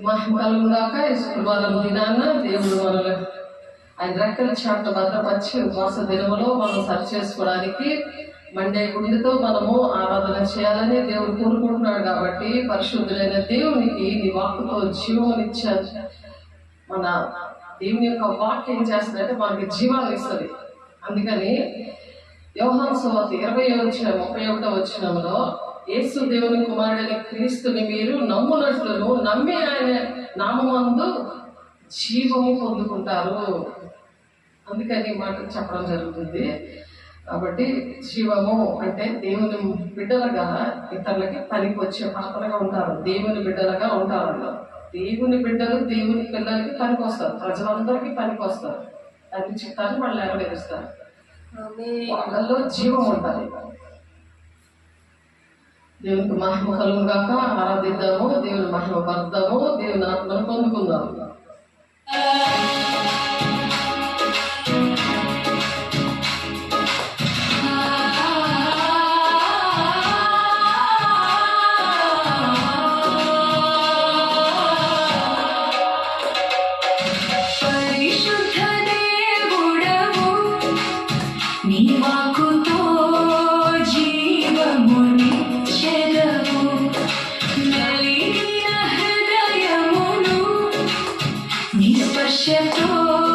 మహిమలుగాక ఈ శుక్రవారం దినాన దేవుడు మనల్ని ఆయన రెక్కల చాట భద్రపరిచి ఉపవాస దినములో మనం సరి చేసుకోవడానికి మండే గుండెతో మనము ఆరాధన చేయాలని దేవుడు కోరుకుంటున్నాడు. కాబట్టి పరిశుద్ధులైన దేవునికి నీ వాక్కుతో జీవమునిచ్చారు. మన దేవుని యొక్క వాక్యం ఏం చేస్తుందంటే మనకి జీవాన్ని ఇస్తుంది. అందుకని యోహాను సువార్త 20:31 యేసు దేవుని కుమారుడైన క్రీస్తుని మీరు నమ్మునట్లును నమ్మి ఆయన నామమందు జీవము పొందుకుంటారు. అందుకని మాట చెప్పడం జరుగుతుంది. కాబట్టి జీవము అంటే దేవుని బిడ్డలుగా ఇతరులకి పనికి వచ్చే పాత్రగా ఉంటారు. దేవుని బిడ్డలుగా ఉంటారు. దేవుని బిడ్డలు దేవుని పిల్లలకి పనికి వస్తారు. ప్రజలందరికీ పనికి వస్తారు. తండ్రి చిత్తాన్ని వాళ్ళు నెరవేరుస్తారు. వాళ్ళలో జీవం ఉంటుంది. దేవునికి మహిమ కలుగుగాక. ఆరాధిద్దాము, దేవుని మహిమ పడదాము, దేవుని ఆత్మను పొందుకుందాము. Shit.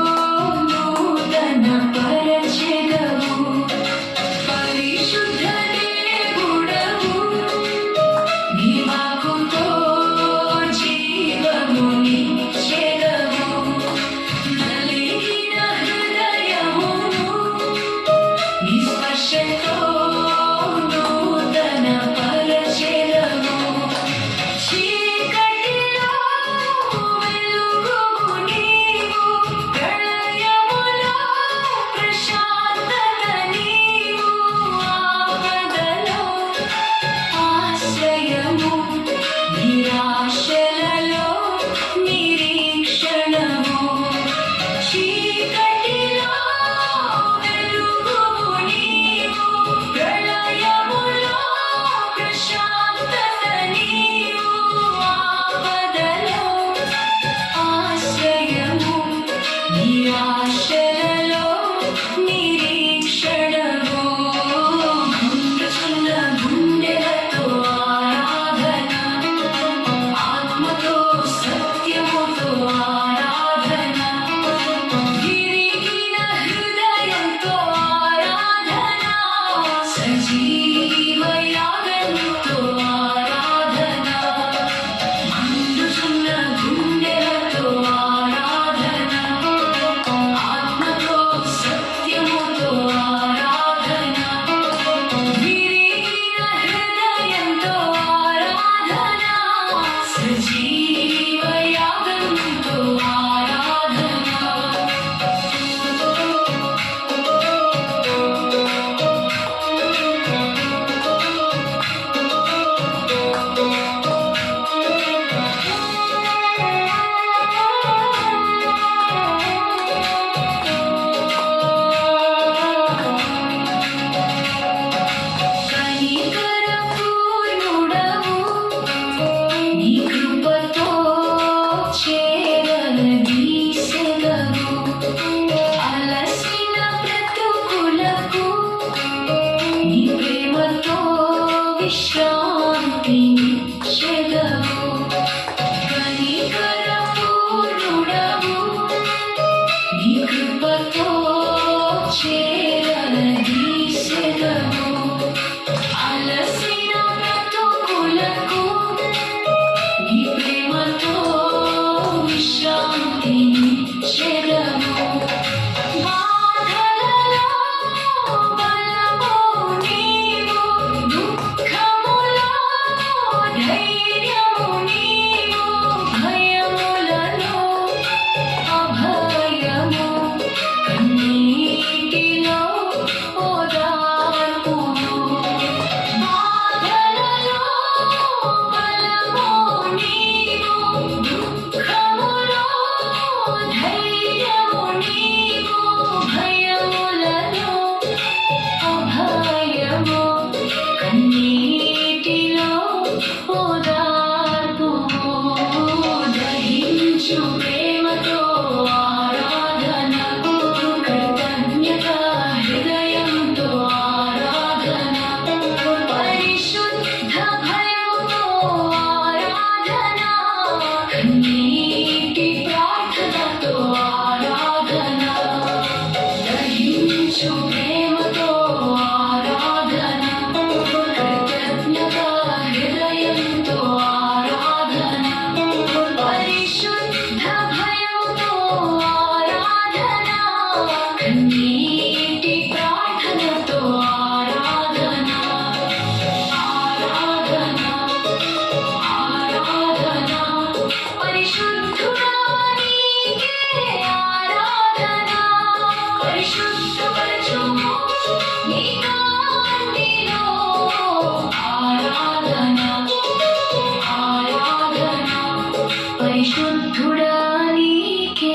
పరిశుద్ధుడా నీకే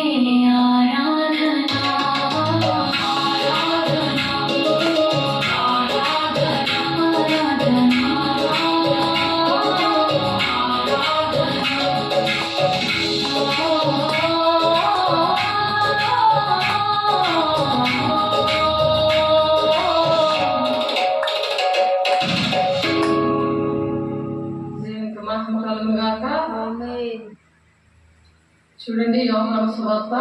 ఆరాధనా చూడండి, యోహాను సువార్త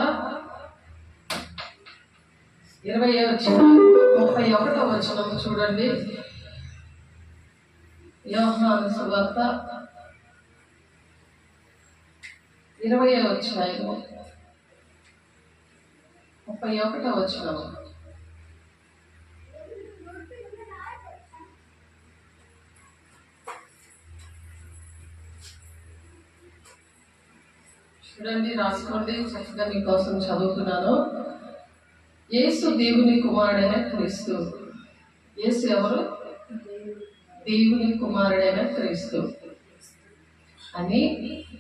20:31 చూడండి. యోహాను సువార్త 20:31. చూడండి, రాసుకోండి, చక్కగా మీకోసం చదువుతున్నాను. యేసు దేవుని కుమారుడైన క్రీస్తు. యేసు ఎవరు? దేవుని కుమారుడైన క్రీస్తు అని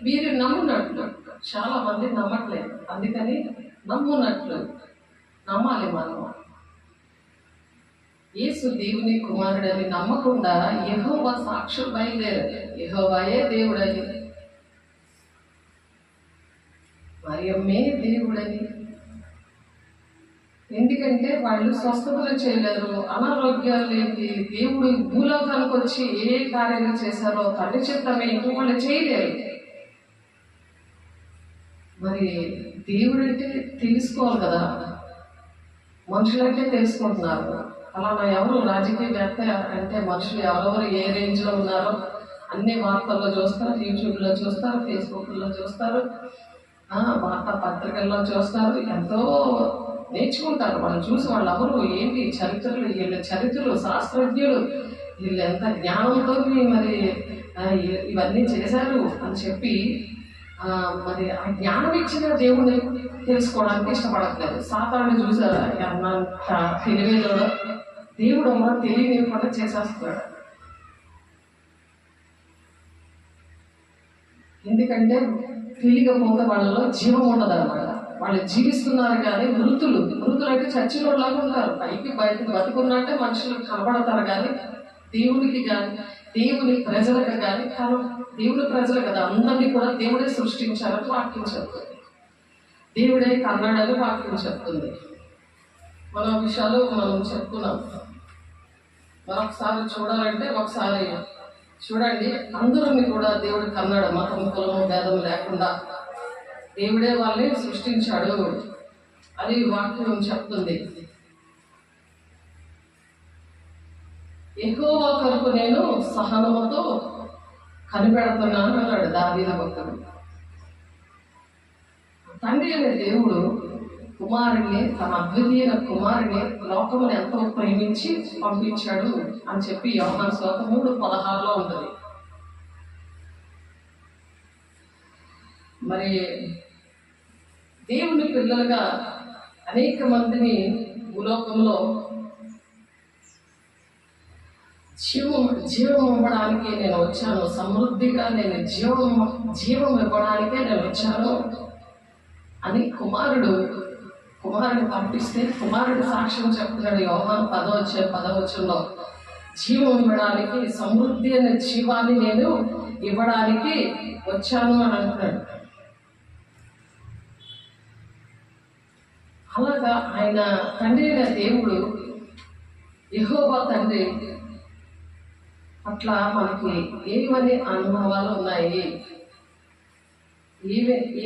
మీరు నమ్మునట్లు. చాలా మంది నమ్మట్లేదు, అందుకని నమ్మునట్లు నమ్మాలి మనం. యేసు దేవుని కుమారుడని నమ్మకుండా యెహోవా సాక్షులు బయలుదేరారు. యెహోవాయే దేవుడని, మరియమ్మే దేవుడని. ఎందుకంటే వాళ్ళు స్వస్థతలు చేయలేరు, అనారోగ్యాలు ఏంటి, దేవుడు భూలోకానికి వచ్చి ఏ కార్యాలు చేశారో తండ్రి చిత్తమే వాళ్ళు చేయలేరు. మరి దేవుడంటే తెలుసుకోవాలి కదా, మనుషులంటే తెలుసుకుంటున్నారు. అలానా ఎవరు రాజకీయవేత్త అంటే మనుషులు ఎవరెవరు ఏ రేంజ్లో ఉన్నారో అన్ని వార్తల్లో చూస్తారు, యూట్యూబ్లో చూస్తారు, ఫేస్బుక్లో చూస్తారు, వార్తా పత్రికల్లో చూస్తారు. ఎంతో నేర్చుకుంటారు. వాళ్ళు చూసి వాళ్ళు ఎవరు ఏంటి చరిత్రలు, వీళ్ళ చరిత్రలు, శాస్త్రజ్ఞులు, వీళ్ళు ఎంత జ్ఞానంతో మరి ఇవన్నీ చేశారు అని చెప్పి మరి ఆ జ్ఞానం ఇచ్చిన దేవుణ్ణి తెలుసుకోవడానికి ఇష్టపడట్లేదు. సాతాను చూసారా, అన్నంత తెలివేదో దేవుడు అమ్మ తెలియనివ్వకుండా చేసేస్తున్నాడు. ఎందుకంటే తెలియకపోతే వాళ్ళలో జీవం ఉండదు అన్నమాట. వాళ్ళు జీవిస్తున్నారు కానీ మృతులు అంటే చచ్చినోళ్ళలాగా ఉంటారు. పైకి బయటకు బతుకున్నట్టే మనుషులు కనబడతారు కానీ దేవునికి కానీ దేవుని ప్రజలకు కానీ దేవుని ప్రజలు కదా, అందరినీ కూడా దేవుడే సృష్టించారని వాక్యం చెప్తుంది. దేవుడే కన్నాడని వాక్యం చెప్తుంది. మన విషయాలు మనం చెప్పుకున్నాం. మరొకసారి చూడాలంటే ఒకసారి చూడండి, అందరిని కూడా దేవుడు కన్నాడు. మతం, కులము, భేదం లేకుండా దేవుడే వాళ్ళని సృష్టించాడు అని వాక్యం చెప్తుంది. యెహోవా కొరకు నేను సహనముతో కనిపెడుతున్నాను అన్నాడు దావీదు భక్తుడు. తండ్రి అనే దేవుడు కుమారుని, తన అద్వితీయ కుమారుని లోకమును ఎంతో ప్రేమించి పంపించాడు అని చెప్పి యోహాను సువార్త 3:16 ఉంటుంది. మరి దేవుని పిల్లలుగా అనేక మందిని భూలోకంలో జీవం ఇవ్వడానికి నేను వచ్చాను, సమృద్ధిగా నేను జీవం ఇవ్వడానికే నేను వచ్చాను అని కుమారుడు పంపిస్తే కుమారుడు సాక్ష్యం చెప్తున్నాడు. యోహాను 10:10 జీవం ఇవ్వడానికి, సమృద్ధి అనే జీవాన్ని నేను ఇవ్వడానికి వచ్చాను అని అంటున్నాడు. అలాగా ఆయన తండ్రి అయిన దేవుడు యెహోవా తండ్రి అట్లా మనకి ఏమని అనుభవాలు ఉన్నాయి,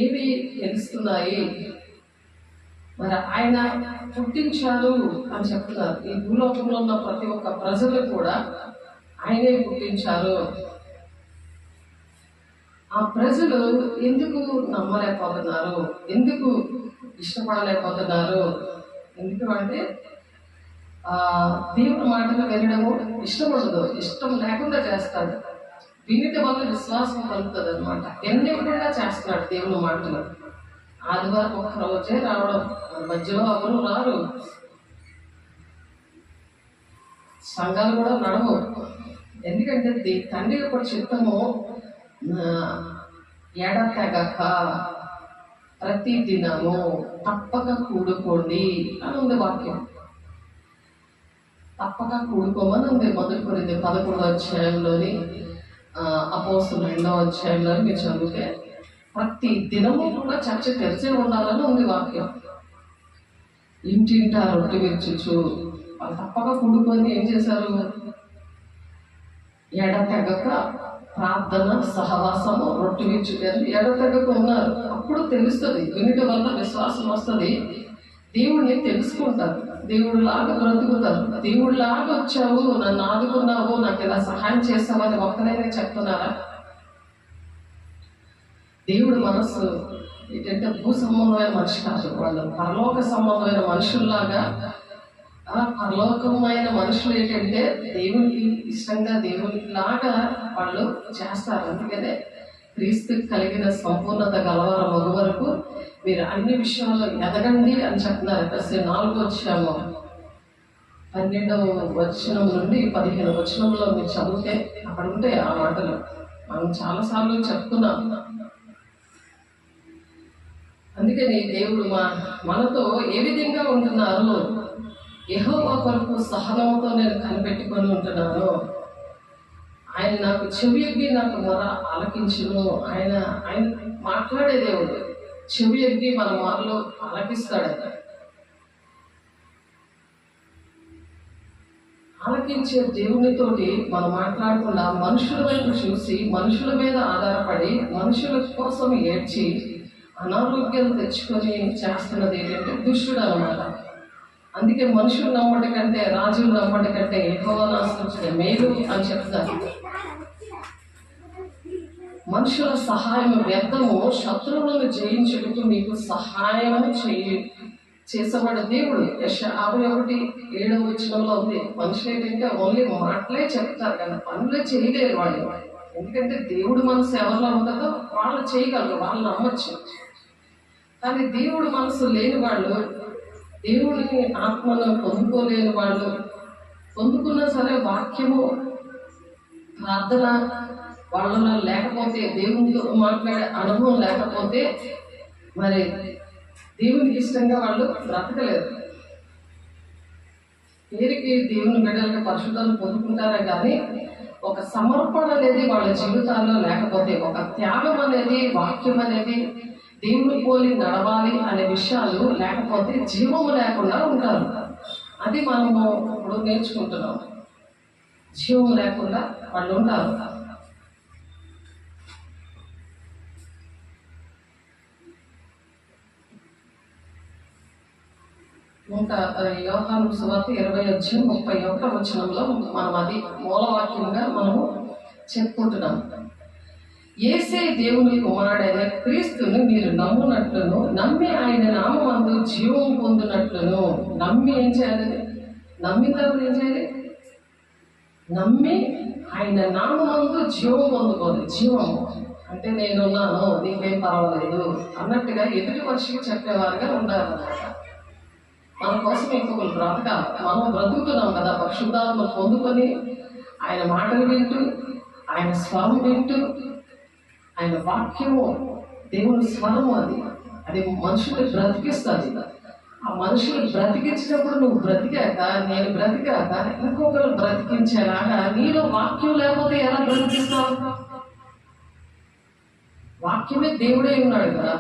ఏవి తెలుస్తున్నాయి. మరి ఆయన పుట్టించారు అని చెప్తున్నారు. ఈ భూలోకంలో ఉన్న ప్రతి ఒక్క ప్రజలు కూడా ఆయనే పుట్టించారు. ఆ ప్రజలు ఎందుకు నమ్మలేకపోతున్నారు, ఎందుకు ఇష్టపడలేకపోతున్నారు? ఎందుకు అంటే దేవుని మాటలు వినడము ఇష్టపడదు, ఇష్టం లేకుండా చేస్తాడు. వినటం వల్ల విశ్వాసం కలుగుతుంది అనమాట. వినకుండా చేస్తున్నాడు దేవుని మాటలు. ఆదివారం ఒక్క రోజే రావడం, మధ్యలో ఎవరు రారు, సంఘాలు కూడా నడవు. ఎందుకంటే తండ్రి యొక్క చిత్తము ఎడతెగక ప్రతి దినము తప్పక కూడుకోండి అని ఉంది వాక్యం. తప్పక కూడుకోమని ఉంది. 1 కొరింథీ 11వ అధ్యాయంలోని అపోస్తలుల 2వ అధ్యాయంలో మీరు చదివితే ప్రతి దినము కూడా చర్చ తెరిచే ఉండాలని ఉంది వాక్యం. ఇంటింటా రొట్టె విరుచుచు వాళ్ళు తప్పక కూడుకొని ఏం చేశారు? ఎడతెగక ప్రార్థన, సహవాసము, రొట్టె విరుచుకొని ఎడతెగక ఉన్నారు. అప్పుడు తెలుస్తుంది, వినుట వల్ల విశ్వాసం వస్తుంది, దేవుడిని తెలుసుకుంటారు, దేవుడిలాగా బ్రతుకుతారు. దేవుడిలాగా వచ్చావు, నన్ను ఆదుకున్నావు, నాకు ఇలా సహాయం చేస్తావని ఒక్కరైనా చెప్తున్నారా? దేవుడు మనసు ఏంటంటే భూ సంబంధమైన మనిషి కాదు, వాళ్ళు పరలోక సంబంధమైన మనుషుల్లాగా. పరలోకమైన మనుషులు ఏంటంటే దేవునికి ఇష్టంగా దేవునికి లాగా వాళ్ళు చేస్తారు. అందుకనే క్రీస్తు కలిగిన సంపూర్ణత గలవారు మగు వరకు మీరు అన్ని విషయాల్లో ఎదగండి అని చెప్తున్నారు. ఎఫెసీ 4వ అధ్యాయము 12వ వచనం నుండి 15వ వచనంలో మీరు చదివితే అక్కడ ఉంటాయి ఆ మాటలు. మనం చాలాసార్లు చెప్తున్నాం. అందుకని దేవుడు మనతో ఏ విధంగా ఉంటున్నారు? యెహోవా కొరకు సహనంతో నేను కనిపెట్టుకొని ఉంటున్నాను. ఆయన నాకు చెవియొగ్గి నాకు మొర ఆలకించును. ఆయన మాట్లాడే దేవుడు, చెవియొగ్గి మన మొరలో ఆలకిస్తాడు. ఆలకించే దేవునితోటి మనం మాట్లాడకుండా మనుషుల వైపు చూసి మనుషుల మీద ఆధారపడి మనుషుల కోసం ఏడ్చి అనారోగ్యాలు తెచ్చుకొని చేస్తున్నది ఏంటంటే దుష్టుడు అన్నమాట. అందుకే మనుషులు నమ్మటి కంటే రాజులు నమ్మటి కంటే యెహోవాను ఆశ్రయించడం మేలు అని చెప్తారు. మనుషుల సహాయం వ్యర్థము, శత్రువులను జయించుటకు మీకు సహాయం చేసేవాడు దేవుడు. యెషయా 51:7 వచనంలో ఉంది. మనుషులు ఏంటంటే ఓన్లీ మాటలే చెప్తారు కదా, పనులే చేయలేరు వాళ్ళు. ఎందుకంటే దేవుడు మనసు ఎవరిలో ఉంటుందో వాళ్ళు చేయగలరు, వాళ్ళు నమ్మచ్చు. కానీ దేవుడు మనసు లేని వాళ్ళు, దేవుడిని ఆత్మను పొందుకోలేని వాళ్ళు, పొందుకున్నా సరే వాక్యము ప్రార్థన వాళ్ళలో లేకపోతే, దేవునితో మాట్లాడే అనుభవం లేకపోతే మరి దేవునికి ఇష్టంగా వాళ్ళు బ్రతకలేరు. పేరుకి దేవుని బిడ్డలకి పరిశుద్ధాలు పొందుకుంటారే కానీ ఒక సమర్పణ అనేది వాళ్ళ జీవితాల్లో లేకపోతే, ఒక త్యాగం అనేది, వాక్యం అనేది, దేవుని పోలి నడవాలి అనే విషయాలు లేకపోతే జీవము లేకుండా ఉంటారు. అది మనము ఇప్పుడు నేర్చుకుంటున్నాం. జీవము లేకుండా వాళ్ళు ఉంటారు. ఇంకా యోహాను సువార్త 20:31 వచనంలో మనం అది మూలవాక్యంగా మనము చెప్పుకుంటున్నాం. యేసే దేవుని కుమారుడైన క్రీస్తును మీరు నమ్మునట్లును, నమ్మి ఆయన నామమందు జీవం పొందినట్లును. నమ్మి ఏం చేయాలి? నమ్మిన తర్వాత ఏం చేయాలి? నమ్మి ఆయన నామమందు జీవం పొందుకోవాలి. జీవము అంటే నేనున్నాను, నీకేం పర్వాలేదు అన్నట్టుగా ఎదుటి మనిషికి చెప్పేవారుగా ఉండాలన్నమాట. మన కోసం ఇంకొకరు బ్రతకాలి. మనం బ్రతుకుతున్నాం కదా, పరిశుద్ధాత్మ పొందుకొని ఆయన మాటలు వింటూ, ఆయన స్వరం వింటూ, ఆయన వాక్యము దేవుని స్వరము, అది మనుషుల్ని బ్రతికిస్తుంది. ఆ మనుషులు బ్రతికించినప్పుడు నువ్వు బ్రతికాక, నేను బ్రతికాక ఇంకొకరు బ్రతికించేలాగా నీలో వాక్యం లేకపోతే ఎలా బ్రతికిస్తావు? వాక్యమే దేవుడే ఉన్నాడు కదా.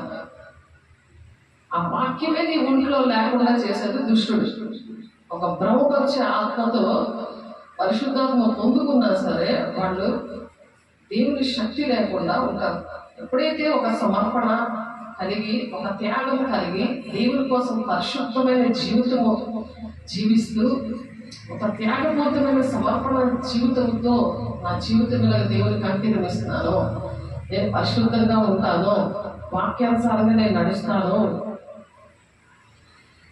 ఆ వాక్యమే నీ ఒంట్లో లేకుండా చేసేది దుష్టుడు. ఒక బ్రహ్మపరిచే ఆత్మతో పరిశుద్ధాత్మ పొందుకున్నా సరే వాళ్ళు దేవుని శక్తి లేకుండా ఉంటారు. ఎప్పుడైతే ఒక సమర్పణ కలిగి, ఒక త్యాగం కలిగి, దేవుని కోసం పరిశుద్ధమైన జీవితము జీవిస్తూ, ఒక త్యాగపూరితమైన సమర్పణ జీవితంతో నా జీవితం మీద దేవునికి అంకితం ఇస్తున్నాను, నేను పరిశుద్ధంగా ఉంటాను, వాక్యానుసారంగా నేను నడుస్తాను,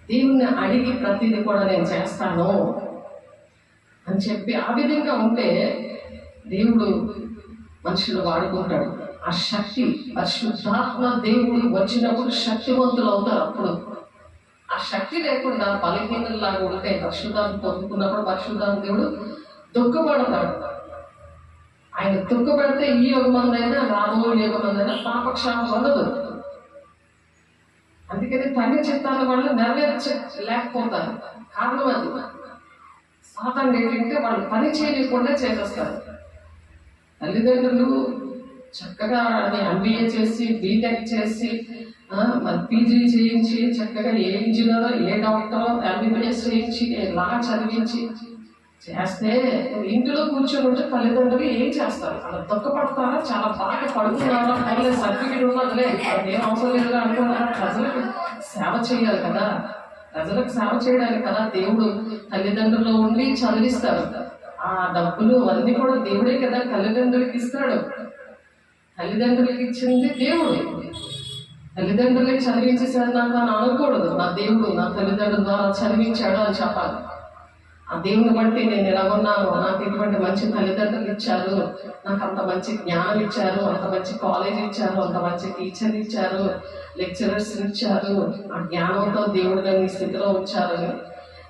దేవుణ్ణి అడిగి ప్రతిదీ కూడా నేను చేస్తాను అని చెప్పి ఆ విధంగా ఉంటే దేవుడు మనుషులు వాడుకుంటాడు. ఆ శక్తి పరిశుద్ధాత్మ దేవుడు వచ్చినప్పుడు శక్తివంతులు అవుతారు. అప్పుడు ఆ శక్తి లేకుండా బలహీనలాగా ఉంటే పరిశుద్ధాత్మ పొందుకున్నప్పుడు పరిశుద్ధాత్మ దేవుడు దుఃఖపడతాడు. ఆయన దుఃఖపెడితే ఈ యుగమందైనా రాబో యుగమందైనా పాపక్షాపం ఉండదు. అందుకని తండ్రి చిత్తాల వాళ్ళు నెరవేర్చలేకపోతారు. కారణం అది. సాతాను ఏంటంటే వాళ్ళు పని చేయకుండా చేసేస్తారు. తల్లిదండ్రులు చక్కగా MBA చేసి బీటెక్ చేసి మరి PG చేయించి చక్కగా ఏ ఇంజనీరో ఏ డాక్టరో MBBS చేయించి లా చదివించి చేస్తే ఇంటిలో కూర్చొని ఉంటే తల్లిదండ్రులు ఏం చేస్తారు? అలా దుఃఖపడతారా? చాలా బాగా పడుతున్నారా? పర్లేదు సర్టిఫికేట్ ఉన్నదిలే, ఏం అవసరం లేదు అనుకున్నారా? ప్రజలకు సేవ చేయాలి కదా. ప్రజలకు సేవ చేయడానికి కదా దేవుడు తల్లిదండ్రులు ఉండి చదివిస్తారు. ఆ డబ్బులు అన్నీ కూడా దేవుడే కదా తల్లిదండ్రులకి ఇస్తాడు. తల్లిదండ్రులకి ఇచ్చింది దేవుడు. తల్లిదండ్రులకి చదివించేసాడు నాకు అని అనకూడదు. నా దేవుడు నా తల్లిదండ్రుల ద్వారా చదివించాడు అని చెప్పాలి. ఆ దేవుని బట్టి నేను ఎలా ఉన్నాను, నాకు ఇటువంటి మంచి తల్లిదండ్రులు ఇచ్చారు, నాకు అంత మంచి జ్ఞానం ఇచ్చారు, అంత మంచి కాలేజ్ ఇచ్చారు, అంత మంచి టీచర్ ఇచ్చారు, లెక్చరర్స్ ఇచ్చారు, ఆ జ్ఞానంతో దేవుడు నన్ను ఈ స్థితిలో ఉంచారని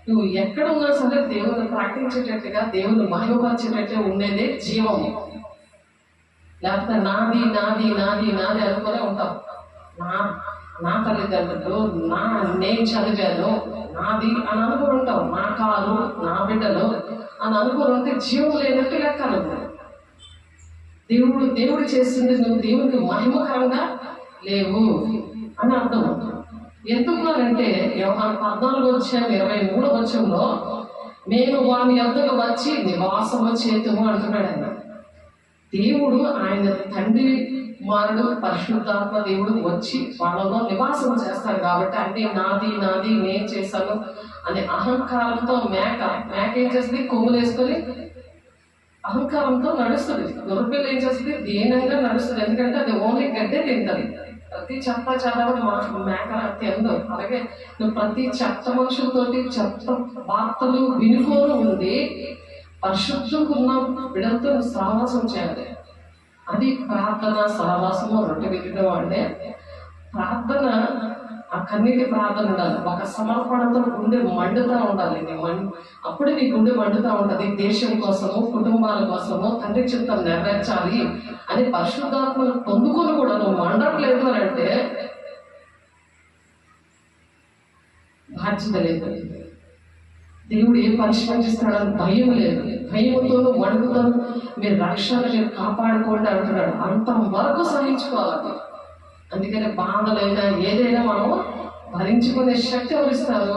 నువ్వు ఎక్కడ ఉన్నా సరే దేవుని ప్రకటించేటట్టుగా దేవుని మహిమపరిచేటట్టు ఉండేదే జీవము. లేకపోతే నాది నాది నాది నాది అనుకునే ఉంటాం. నా తల్లిదండ్రులు నేను చదివాను నాది అని అనుకుని ఉంటాం. నా కారు నా బిడ్డలు అని అనుకుని ఉంటే జీవం లేనట్టు లెక్కలు. దేవుడు చేసింది నువ్వు దేవునికి మహిమకరంగా లేవు అని అర్థం. ఎందుకున్నానంటే యోహాను 14:23 మేము వాని యొద్దకు వచ్చి నివాసము చేతుము అంటున్నాడు ఆయన. దేవుడు ఆయన తండ్రి కుమారుడు పరిశుద్ధాత్మ దేవుడు వచ్చి వాళ్ళలో నివాసం చేస్తారు. కాబట్టి అంటే నాది నాది నేను చేశాను అనే అహంకారంతో మేక ఏం చేస్తుంది? కొమ్ములు వేసుకొని అహంకారంతో నడుస్తుంది. గొర్రెపిల్ల ఏం చేస్తుంది? దీనంగా నడుస్తుంది. ఎందుకంటే అది ఓన్లీ గడ్డే తింటది. ప్రతి చెత్త చెదడం మేక తిందు. అలాగే నువ్వు ప్రతి చెత్త మనుషులతోటి చెత్త వార్తలు వినుకోను ఉంది పరిశుద్ధంగా ఉన్న బిడ్డలతో నువ్వు సహవాసం చేయాలి. అది ప్రార్థన సహవాసము రొట్టె వినడం అంటే ప్రార్థన ఆ కన్నీటి ప్రార్థన ఉండాలి. ఒక సమర్పణతో గుండె మండుతూ ఉండాలి. అప్పుడే నీ గుండె మండుతూ ఉంటుంది. దేశం కోసము కుటుంబాల కోసము తండ్రి చిత్తం నెరవేర్చాలి అని పరిశుద్ధాత్మను పొందుకొని కూడా నువ్వు మండట్లేదు అని అంటే బాధ్యత లేదు. దేవుడు ఏం పనిష్మెంట్ ఇస్తాడని భయం లేదు. భయంతో వణుకుతో మీరు రక్షణ మీరు కాపాడుకోండి అంటున్నాడు. అంతవరకు సహించుకోవాలి. అందుకని బాధలైనా ఏదైనా మనం భరించుకునే శక్తి ఎవరిస్తారు?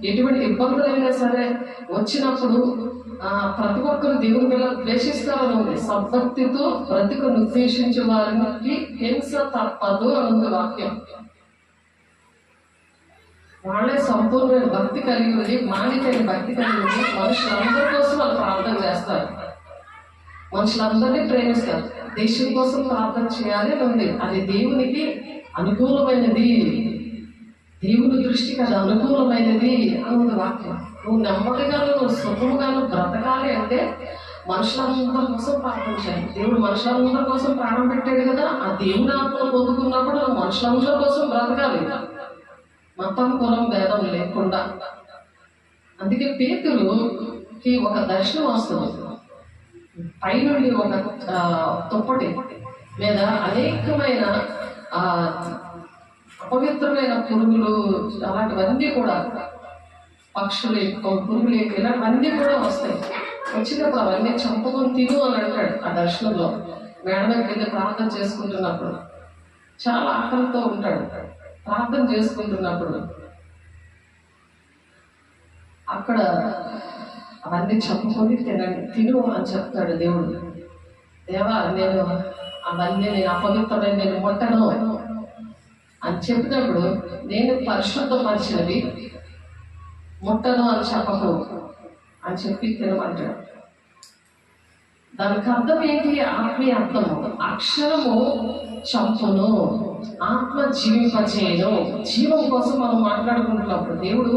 ఎటువంటి ఇబ్బందులైనా సరే వచ్చినప్పుడు ప్రతి ఒక్కరు దేవుని పిల్లలు ద్వేషిస్తారని ఉంది. సద్భక్తితో బ్రతుకును ఉద్దేశించే వారికి హింస తప్పదు అని వాక్యం. వాళ్ళే సంపూర్ణమైన భక్తి కలిగి ఉంది, మానికైన భక్తి కలిగి ఉంది. మనుషులందరి కోసం వాళ్ళు ప్రార్థన చేస్తారు, మనుషులందరినీ ప్రేమిస్తారు. దేశం కోసం ప్రార్థన చేయాలి అని ఉంది. అది దేవునికి అనుకూలమైనది, దేవుని దృష్టికి అది అనుకూలమైనది అని వాక్యం. నువ్వు నెమ్మదిగాను నువ్వు సుఖముగాను బ్రతకాలి అంటే మనుషులందరి కోసం ప్రార్థన చేయాలి. దేవుడు మనుషులందరి కోసం ప్రాణం పెట్టాడు కదా. ఆ దేవుని ఆత్మను పొందుకున్నప్పుడు నువ్వు మనుషులందరి కోసం బ్రతకాలి, మతం కులం భేదం లేకుండా. అందుకే పేతురుకి ఒక దర్శనం వస్తుంది. పైనుండి ఒక తుప్పటి మీద అనేకమైన అపవిత్రమైన పురుగులు అలాంటివన్నీ కూడా పక్షులు పురుగులు ఇలాంటివన్నీ కూడా వస్తాయి. వచ్చినప్పుడు అవన్నీ చంపుకొని తిను అని అంటాడు ఆ దర్శనంలో. మేడ దగ్గర వెళ్ళి ప్రార్థన చేసుకుంటున్నప్పుడు చాలా ఆకలితో ఉంటాడు. ప్రార్థన చేసుకుంటున్నప్పుడు అక్కడ అవన్నీ చంపుకొని తిను అని చెప్తాడు దేవుడు. దేవా నేను అవన్నీ నేను అపవిత్రమైన నేను ముట్టను అని చెప్పినప్పుడు నేను పరిశుద్ధపరిచినవి ముట్టను అని చెప్పకు అని చెప్పి తినమంటాడు. దానికి అర్థం ఏంటి? ఆత్మీయ అర్థము. అక్షరము చంపును, ఆత్మ జీవింపచేయను. జీవం కోసం మనం మాట్లాడుకుంటున్నప్పుడు దేవుడు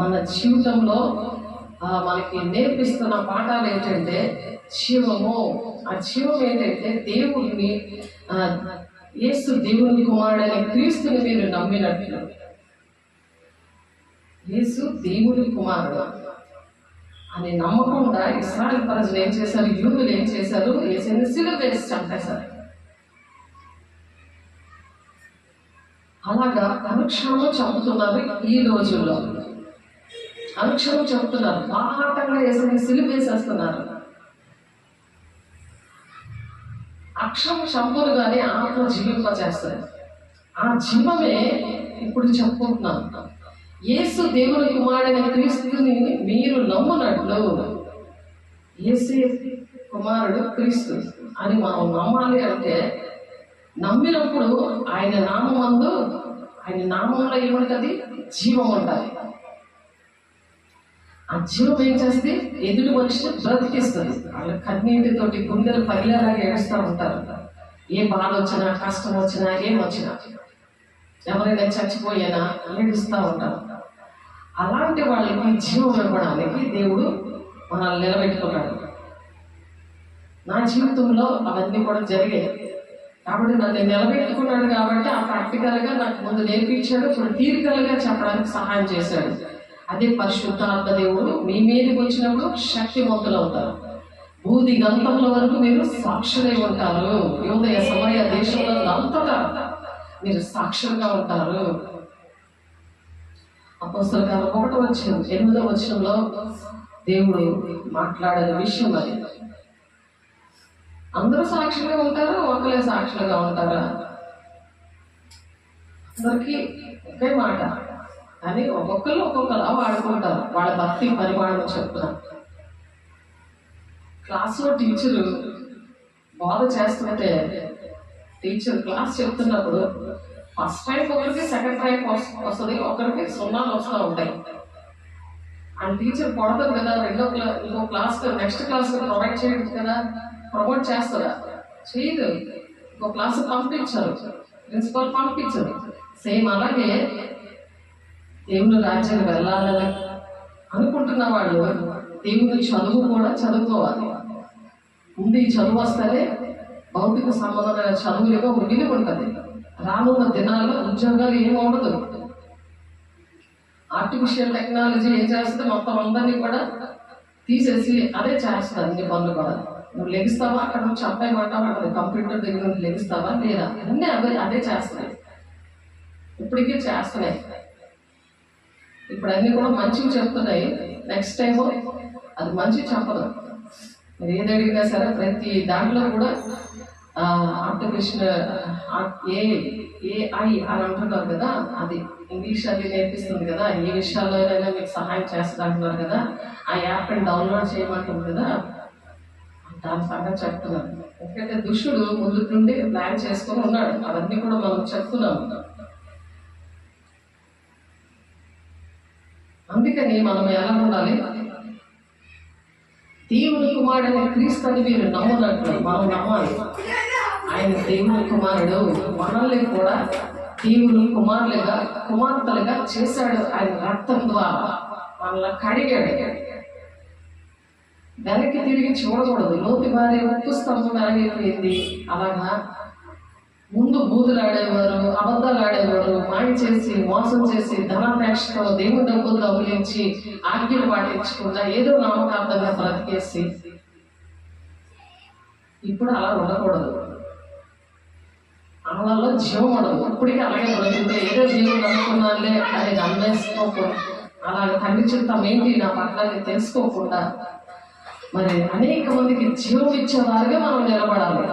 మన జీవితంలో మనకి నేర్పిస్తున్న పాఠాలు ఏంటంటే జీవము. ఆ జీవం ఏంటంటే దేవుడిని యేసు దేవుని కుమారుడైన క్రీస్తుని మీరు నమ్మినట్లు. యేసు దేవుని కుమారుడు, అని నమ్మకుండా ఇశ్రాయేలు ప్రజలు ఏం చేశారు, యూదులు ఏం చేశారు, యేసుని సిలువ వేసి చంపేశారు. అలాగా అనుక్షణము చంపుతున్నారు. ఈ రోజుల్లో అనుక్షణం చెప్తున్నారు, బాహాటంగా యేసుని సిలువ వేసేస్తున్నారు. అక్షరం చంపులు కానీ ఆత్మ జీవింపచేస్తారు. ఆ జీవమే ఇప్పుడు చెప్పుకుంటున్నాను. యేసు దేవుని కుమారుడైన క్రీస్తుని మీరు నమ్మునట్లు, యేసు కుమారుడు క్రీస్తు అని మనం నమ్మాలి. అంటే నమ్మినప్పుడు ఆయన నామందు, ఆయన నామంలో ఏముంటుంది, జీవం ఉంటుంది. ఆ జీవం ఏం చేస్తే ఎదుటి మనిషిని బ్రతికిస్తుంది. వాళ్ళ కన్నీటితోటి గుండెలు పగిలేలాగా ఏడుస్తూ ఉంటారు. ఏ బాధ వచ్చినా, కష్టం వచ్చినా, ఏమొచ్చినా, ఎవరైనా చచ్చిపోయినా ఏడుస్తూ ఉంటారు. అలాంటి వాళ్ళకి జీవం ఇవ్వడానికి దేవుడు మనల్ని నిలబెట్టుకున్నాడు. నా జీవితంలో అవన్నీ కూడా జరిగాయి కాబట్టి నన్ను నిలబెట్టుకున్నాడు. కాబట్టి ఆ ప్రాక్టికల్గా నాకు ముందు నేర్పించాడు, ఇప్పుడు థియరికల్గా చెప్పడానికి సహాయం చేశాడు. అదే పరిశుద్ధాత్మ దేవుడు మీ మీదకి వచ్చినప్పుడు శక్తివంతులు అవుతారు. బూది గంటల వరకు మీరు సాక్షులై ఉంటారు. యోదయ సమయ దేశంలో అంతటా మీరు సాక్షులుగా ఉంటారు. అపోస్తలుల కార్యం 1:8 వచనంలో దేవుడు మాట్లాడిన విషయం అది. అందరూ సాక్షులుగా ఉంటారు, ఒకరే సాక్షులుగా ఉంటారా? అందరికీ ఒకే మాట, కానీ ఒక్కొక్కరు ఒక్కొక్కలా వాడుకుంటారు. వాళ్ళ భక్తి పరిమాణం చెప్తున్నారు. క్లాస్లో టీచరు బోధ చేస్తుంటే, టీచర్ క్లాస్ చెప్తున్నప్పుడు ఫస్ట్ ర్యాంక్ ఒకరికి, సెకండ్ ర్యాంక్ వస్తుంది, ఒకరికి 0 వస్తూ ఉంటాయి. అండ్ టీచర్ కొడతారు కదా, ఇంకో క్లాస్ నెక్స్ట్ క్లాస్ ప్రొవైడ్ చేయదు కదా, ప్రమోట్ చేస్తారా? చేయదు. ఇంకో క్లాస్ పంపించారు, ప్రిన్సిపల్ పంపించరు. సేమ్ అలాగే దేవుని రాజ్యానికి వెళ్ళాలని అనుకుంటున్న వాళ్ళు దేవుని చదువు కూడా చదువుకోవాలి. ముందు ఈ చదువు వస్తేనే భౌతిక సంబంధమైన చదువులుగా విలువ ఉంటుంది. రానున్న దినాల్లో ఉద్యోగాలు ఏమి ఉండదు. ఆర్టిఫిషియల్ టెక్నాలజీ ఏం చేస్తుంది, మొత్తం అందరినీ కూడా తీసేసి అదే చేస్తుంది. అన్ని పనులు కూడా నువ్వు లెగిస్తావా, అక్కడ నుంచి అప్పాయమంటావా, అక్కడ కంప్యూటర్ దగ్గర నుంచి లెగిస్తావా లేదా, అన్నీ అదే చేస్తున్నాయి. ఇప్పటికే చేస్తున్నాయి. ఇప్పుడు అన్నీ కూడా మంచివి చెప్తున్నాయి. నెక్స్ట్ టైం అది మంచి చెప్పదు. మీరు ఏది అడిగినా సరే ప్రతి దాంట్లో కూడా ఆర్టిఫిషియల్ ఏఐ అని అంటున్నారు కదా, అది ఇంగ్లీష్ అది నేర్పిస్తుంది కదా, ఏ విషయాల్లోనైనా మీకు సహాయం చేస్తుంది అంటున్నారు కదా, ఆ యాప్ని డౌన్లోడ్ చేయమంటుంది కదా, దాని సంగతి చెప్తున్నాను. ఎందుకంటే దుష్టుడు ముందు నుండి ప్లాన్ చేసుకొని ఉన్నాడు. అవన్నీ కూడా మనం చెప్తున్నాము. అందుకని మనం ఎలా ఉండాలి, దేవుని కుమారుడైన క్రీస్తుని మీరు నమ్మునట్లు మనం నమ్మాలి. ఆయన దేవుని కుమారుడు, మనల్ని కూడా దేవుని కుమార్తెలుగా చేశాడు. ఆయన రక్తం ద్వారా మనల్ని కడిగాడు. వెనక్కి తిరిగి చూడకూడదు. లోతు భార్య ఉప్పు స్తంభం వెనగైపోయింది. అలాగా ముందు బూతులు ఆడేవారు, అబద్ధాలు ఆడేవారు, మాయ చేసి, మోసం చేసి, ధనాపేక్షతో దేవుని డబ్బులు దొంగిలించి, ఆజ్ఞలు పాటించకుండా ఏదో నామకార్థంగా బ్రతికేసి, ఇప్పుడు అలా ఉండకూడదు. వాళ్ళలో జీవం ఉండదు. ఇప్పటికీ అలాగే బ్రతికితే ఏదో జీవం నమ్ముకున్నానులే అని నమ్మేసుకోకూడదు. అలాగే తండ్రి చిత్తం ఏంటి నా పట్ల తెలుసుకోకుండా మరి అనేక మందికి జీవం ఇచ్చేవారుగా మనం నిలబడాలి.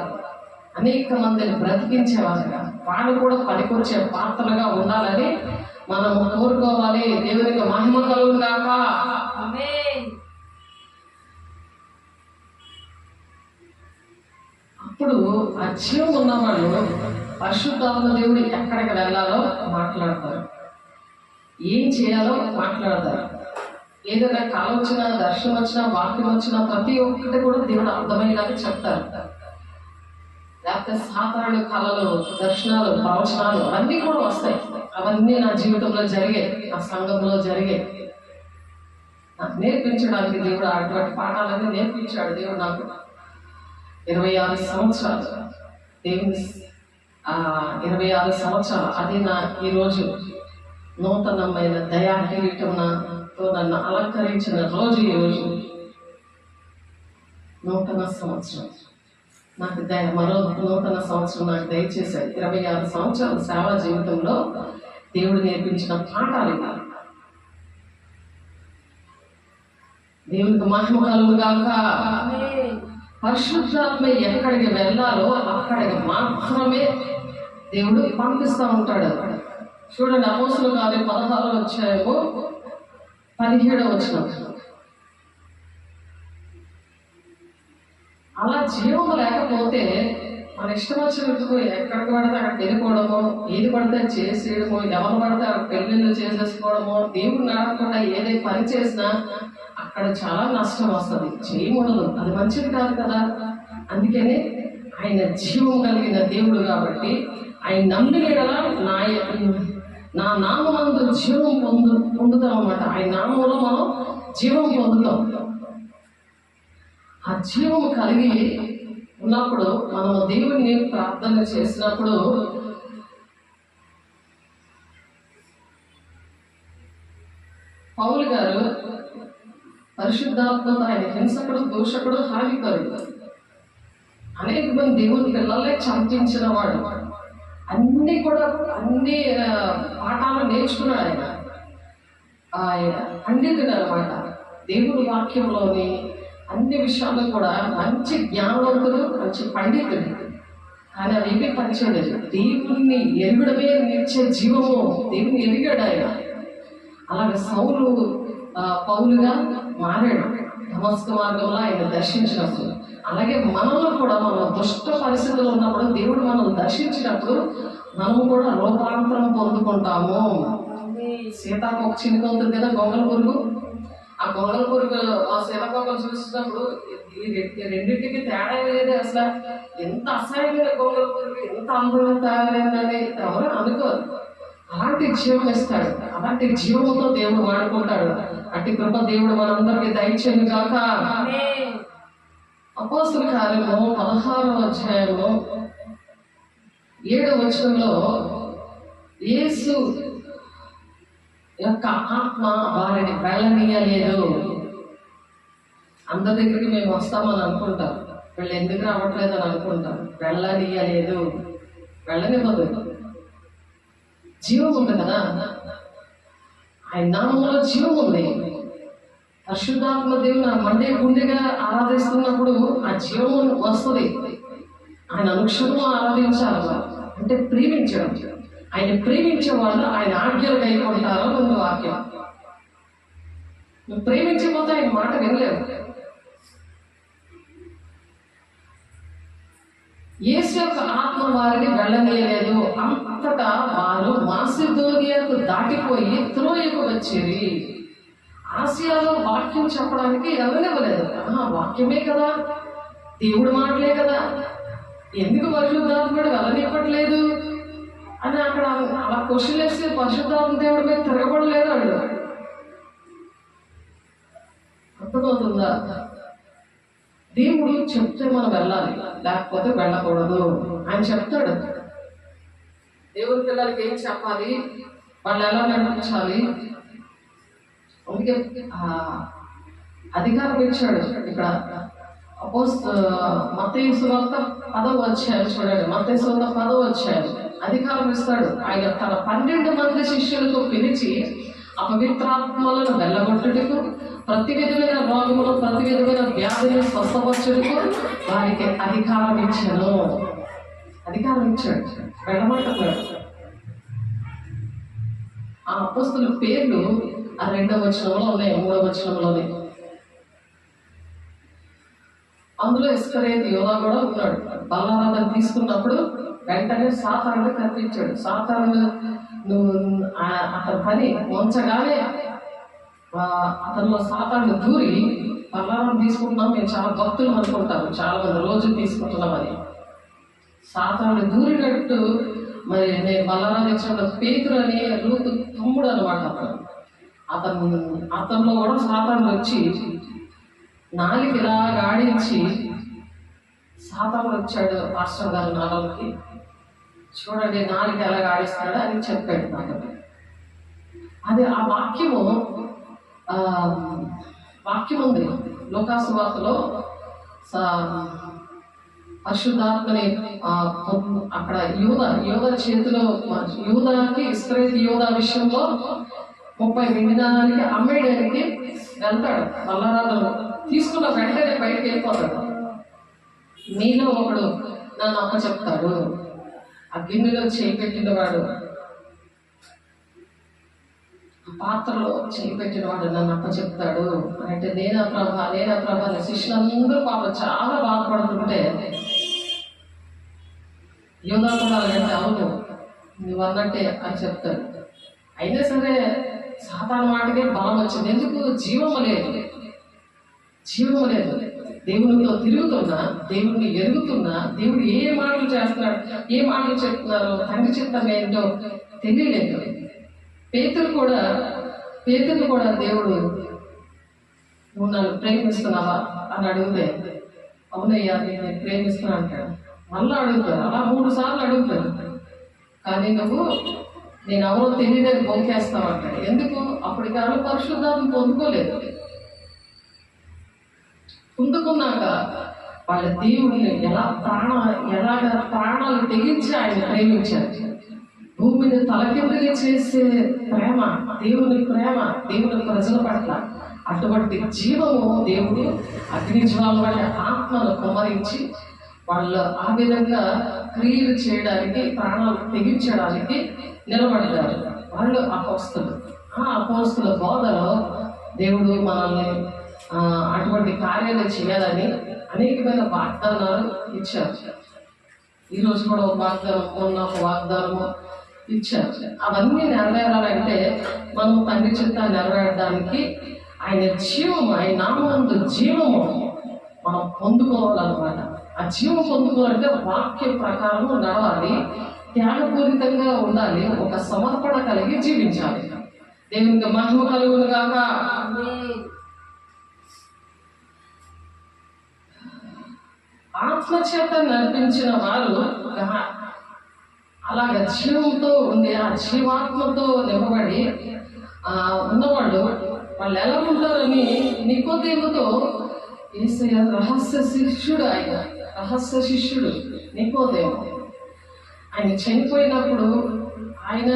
అనేక మందిని బ్రతికించేవారుగా, వాళ్ళు కూడా పనికొచ్చే పాత్రలుగా ఉండాలని మనం కోరుకోవాలి. దేవునికి మహిమ కలుగును గాక. అప్పుడు ఆ జీవం ఉన్నవాళ్ళు పరిశుద్ధాత్మ దేవుడు ఎక్కడికి వెళ్ళాలో మాట్లాడతారు, ఏం చేయాలో మాట్లాడతారు. ఏదైనా కళ వచ్చినా, దర్శనం వచ్చినా, వాక్యం వచ్చినా ప్రతి ఒక్కటి కూడా దేవుడు అర్థమయ్యేలాగా చెప్తారు. లేకపోతే సాధారణ కళలు, దర్శనాలు, ప్రవచనాలు అన్నీ కూడా వస్తాయి. అవన్నీ నా జీవితంలో జరిగాయి, నా సంఘంలో జరిగాయి. నాకు నేర్పించడానికి దేవుడు అటువంటి పాఠాలన్నీ నేర్పించాడు. దేవుడు నాకు 26 సంవత్సరాలు, దేవుని 26 సంవత్సరాలు, అది నా ఈరోజు నూతనమైన దయా కిరీటంతో నన్ను అలంకరించిన రోజు ఈరోజు. నూతన సంవత్సరం నాకు మరో నూతన సంవత్సరం నాకు దయచేశాడు. 26 సంవత్సరాల సేవా జీవితంలో దేవుడు నేర్పించిన పాఠాలు ఇవి. దేవునికి మహిమ కలుగుగాక. పరిశుద్ధాత్మ ఎక్కడికి వెళ్ళాలో అక్కడికి మాత్రమే దేవుడు పంపిస్తూ ఉంటాడు. చూడండి, అపోస్తుల కార్యం 16వ అధ్యాయము 17వ వచనం. అలా జీవం లేకపోతే మన ఇష్టం వచ్చినట్టు ఎక్కడికి పడితే అక్కడికి వెళ్ళిపోవడము, ఏది పడితే చేసేయడము, ఎవరు పడితే అక్కడ పెళ్ళిళ్ళు చేసేసుకోవడము, దేవుడు నడకుండా ఏదైతే పని చేసినా అక్కడ చాలా నష్టం వస్తుంది, చేయకూడదు, అది మంచిది కాదు కదా. అందుకనే ఆయన జీవం కలిగిన దేవుడు కాబట్టి ఆయన నమ్మినలా నా నామందు జీవం పొందుతాం అన్నమాట. ఆయన నామంలో మనం జీవం పొందుతాం. ఆ జీవం కలిగి ఉన్నప్పుడు మనము దేవుడిని ప్రార్థన చేసినప్పుడు పౌలు గారు పరిశుద్ధాత్మతో ఆయన హింసకుడు, దూషకుడు, హానికరుడు, అనేక మంది దేవుని పిల్లలే చంపించిన వాడు, అన్ని పాఠాలు నేర్చుకున్నాడు. ఆయన పండితుడు అనమాట. దేవుని వాక్యంలోని అన్ని విషయాల్లో కూడా మంచి జ్ఞానవంతుడు, మంచి పండితుడు. కానీ అది ఏమీ పనిచేయలేదు. దేవుణ్ణి ఎరుగడమే నిత్య జీవము. దేవుని ఎరిగాడు ఆయన. అలాగే సౌలు పౌలుగా మారాడు దమస్కు మార్గంలో ఆయన దర్శించినప్పుడు. అలాగే మనలో కూడా మనం దుష్ట పరిస్థితులు ఉన్నప్పుడు దేవుడు మనం దర్శించినప్పుడు మనం కూడా రూపాంతరం పొందుకుంటాము. సీతాకు ఒక చినుక ఉంటుంది కదా, గొంగల పురుగు. ఆ గొంగల పురుగు ఆ సీతాకోకలు చూసినప్పుడు ఈ రెండింటికి తేడా లేదు. అసలు ఎంత అసహ్యమైన గొంగల పురుగు, ఎంత అందంగా తయారైందని ఎవరు అనుకోరు. అలాంటి జీవం ఇస్తాడు. అలాంటి జీవముతో దేవుడు వాడుకుంటాడు. అట్టి కృప దేవుడు మనందరికీ దయచేయను గాక. అపోస్తుల కార్యము 16వ అధ్యాయంలో 7వ వచనంలో యేసు యొక్క ఆత్మ వారిని వెళ్ళనీయలేదు. అందరి దగ్గరికి మేము వస్తామని అనుకుంటాం, వీళ్ళు ఎందుకు రావట్లేదు అని అనుకుంటాం. వెళ్ళనీయలేదు, వెళ్ళనివ్వదు. జీవం ఉంది కదా, ఆయన నామంలో జీవం ఉంది. పరిశుద్ధాత్మ దేవుని మండే గుండెగా ఆరాధిస్తున్నప్పుడు ఆ జీవం వస్తుంది. ఆయన అనుక్షణము ఆరాధించాలి, అంటే ప్రేమించడం. ఆయన ప్రేమించే వాళ్ళు ఆయన ఆజ్ఞలు కైకొంటారో ముందు వాక్యం. నువ్వు ప్రేమించకపోతే ఆయన మాట వినలేవు. యేసు యొక్క ఆత్మ వారిని వెళ్ళనీయలేదు. అంతటా వారు మాసిదోనియాకు దాటిపోయి త్రోయకు వచ్చేది. ఆసియాలో వాక్యం చెప్పడానికి ఎవరినివ్వలేదు. వాక్యమే కదా, దేవుడు మాటలే కదా, ఎందుకు పరిశుద్ధాత్ముడు వెళ్ళనివ్వట్లేదు అని అక్కడ అలా క్వశ్చన్ వేస్తే పరిశుద్ధాత్మ దేవుడి మీద తిరగబడలేదు. అడు అర్థమవుతుందా? దేవుడు చెప్తే మనం వెళ్ళాలి, లేకపోతే వెళ్ళకూడదు. ఆయన చెప్తాడు దేవుడి పిల్లలకి ఏం చెప్పాలి, వాళ్ళు ఎలా నడిపించాలి. అందుకే అధికారం ఇచ్చాడు. ఇక్కడ మత్తయి సువార్త 10వ అధ్యాయం చూడండి. మత్తయి సువార్త 10వ అధ్యాయం అధికారం ఇస్తాడు. ఆయన తన 12 మంది శిష్యులతో పిలిచి అపవిత్రాత్మలను వెళ్ళగొట్టుటకు, ప్రతి విధమైన రోగములు, ప్రతి విధమైన వ్యాధులను స్వస్థపరచుటకు వారికి అధికారం ఇచ్చాను. అధికారం ఇచ్చాడు, వెళ్ళమంటున్నాడు. ఆ అపోస్తలుల పేర్లు ఆ 2వ వచనంలో ఉన్నాయి, 3వ వచనంలోనే. అందులో ఇస్కరియోతు యోధా కూడా ఉన్నాడు. బల్లారాధన తీసుకున్నప్పుడు వెంటనే సాతానుడు కనిపించాడు. సాతానుడు అతని పని ఉంచగానే అతనిలో సాతానుడు దూరి, బల్లారాధన తీసుకుంటున్నాం మేము చాలా భక్తులు అనుకుంటారు చాలా మంది, రోజు తీసుకుంటున్నామని. సాతానుడు దూరినట్టు మరి నేను బల్లారాధన ఇచ్చిన పేతురు అని రూతు తమ్ముడు అనమాట. అతనిలో కూడా సాతానుడు వచ్చి నాలుగు ఇలా ఆడించి, సాతానుడు వచ్చాడు పాస్టర్ గారు నాలుగుకి, చూడండి నాలుగు ఎలా ఆడిస్తాడు అని చెప్పాడు నాకు. అది ఆ వాక్యం ఉంది లూకా సువార్తలో పరిశుద్ధాత్మని అక్కడ యూద చేతిలో, యూదాకి ఇస్రాయేల్ యూదా విషయంలో 30 మిలియనానికి అమ్మేయడానికి వెళ్తాడు. మల్లారాధన తీసుకున్న వెంటనే బయటకు వెళ్ళిపోతాడు. నీలో ఒకడు నన్ను అప్ప చెప్తాడు, ఆ గిన్నెలో చేయి పెట్టిన వాడు, ఆ పాత్రలో చేయి పెట్టిన వాడు నన్ను అప్ప చెప్తాడు అంటే నేనా ప్రభా శిష్యులందరూ పాపం చాలా బాధపడుతుంటే యోధా కూడా అలాగంటే అవును నువ్వు అన్నట్టే అని చెప్తాడు. అయినా సరే సాతాను మాటకే బలం వచ్చింది. ఎందుకు? జీవము లేదు. దేవునితో తిరుగుతున్నా, దేవుడిని ఎరుగుతున్నా, దేవుడు ఏ మాటలు చేస్తున్నాడు, ఏ మాటలు చెప్తున్నారు, తండ్రి చిత్తం ఏంటో తెలియలేదు. పేతురు కూడా దేవుడు నువ్వు నన్ను ప్రేమిస్తున్నావా అని అడిగితే అవునయ్యా నేను ప్రేమిస్తున్నా అంటాడు. మళ్ళీ అడుగుతాడు, అలా 3 సార్లు అడుగుతాడు. కానీ నువ్వు నేను ఎవరో తెలియదని బొంకేస్తావు అంటాడు. ఎందుకు? అప్పటికాలం పరిశుద్ధాత్మ పొందుకోలేదు. పొందుకున్నాక వాళ్ళ దేవుడిని ఎలాగ ప్రాణాలు తెగించి ఆయన ప్రేమించారు. భూమిని తలకిందుగా చేసే ప్రేమ, దేవుని ప్రజల పట్ల అటువంటి జీవము దేవుడు అగ్ని జ్వాల వల్ల ఆత్మను కుమ్మరించి వాళ్ళు ఆ విధంగా క్రియలు చేయడానికి, ప్రాణాలు తెగించడానికి నిలబడ్డారు. వాళ్ళు అపోస్తులు. ఆ అపోస్తుల బోధలో దేవుడు మనల్ని అటువంటి కార్యాలు చేయాలని అనేకమైన వాగ్దానాలు ఇచ్చారు. ఈరోజు కూడా ఒక వాగ్దానం, మొన్న ఒక వాగ్దానము ఇచ్చారు. అవన్నీ నెరవేరాలంటే మనం తండ్రి చిత్త నెరవేరడానికి ఆయన జీవము, ఆయన నామందు జీవము మనం పొందుకోవాలన్నమాట. ఆ జీవం పొందుకోవాలంటే వాక్య ప్రకారం నడవాలి, త్యాగపూరితంగా ఉండాలి, ఒక సమర్పణ కలిగి జీవించాలి. దేవునికి మహిమ కలుగును గాక. ఆత్మచేత నడిపించిన వారు అలాగే జీవంతో ఉండి ఆ జీవాత్మతో నింపబడి ఉన్నవాళ్ళు వాళ్ళు ఎలా ఉంటారని నికోదేముతో యేసయ్య రహస్య శిష్యుడు నికోదేము. ఆయన చనిపోయినప్పుడు ఆయన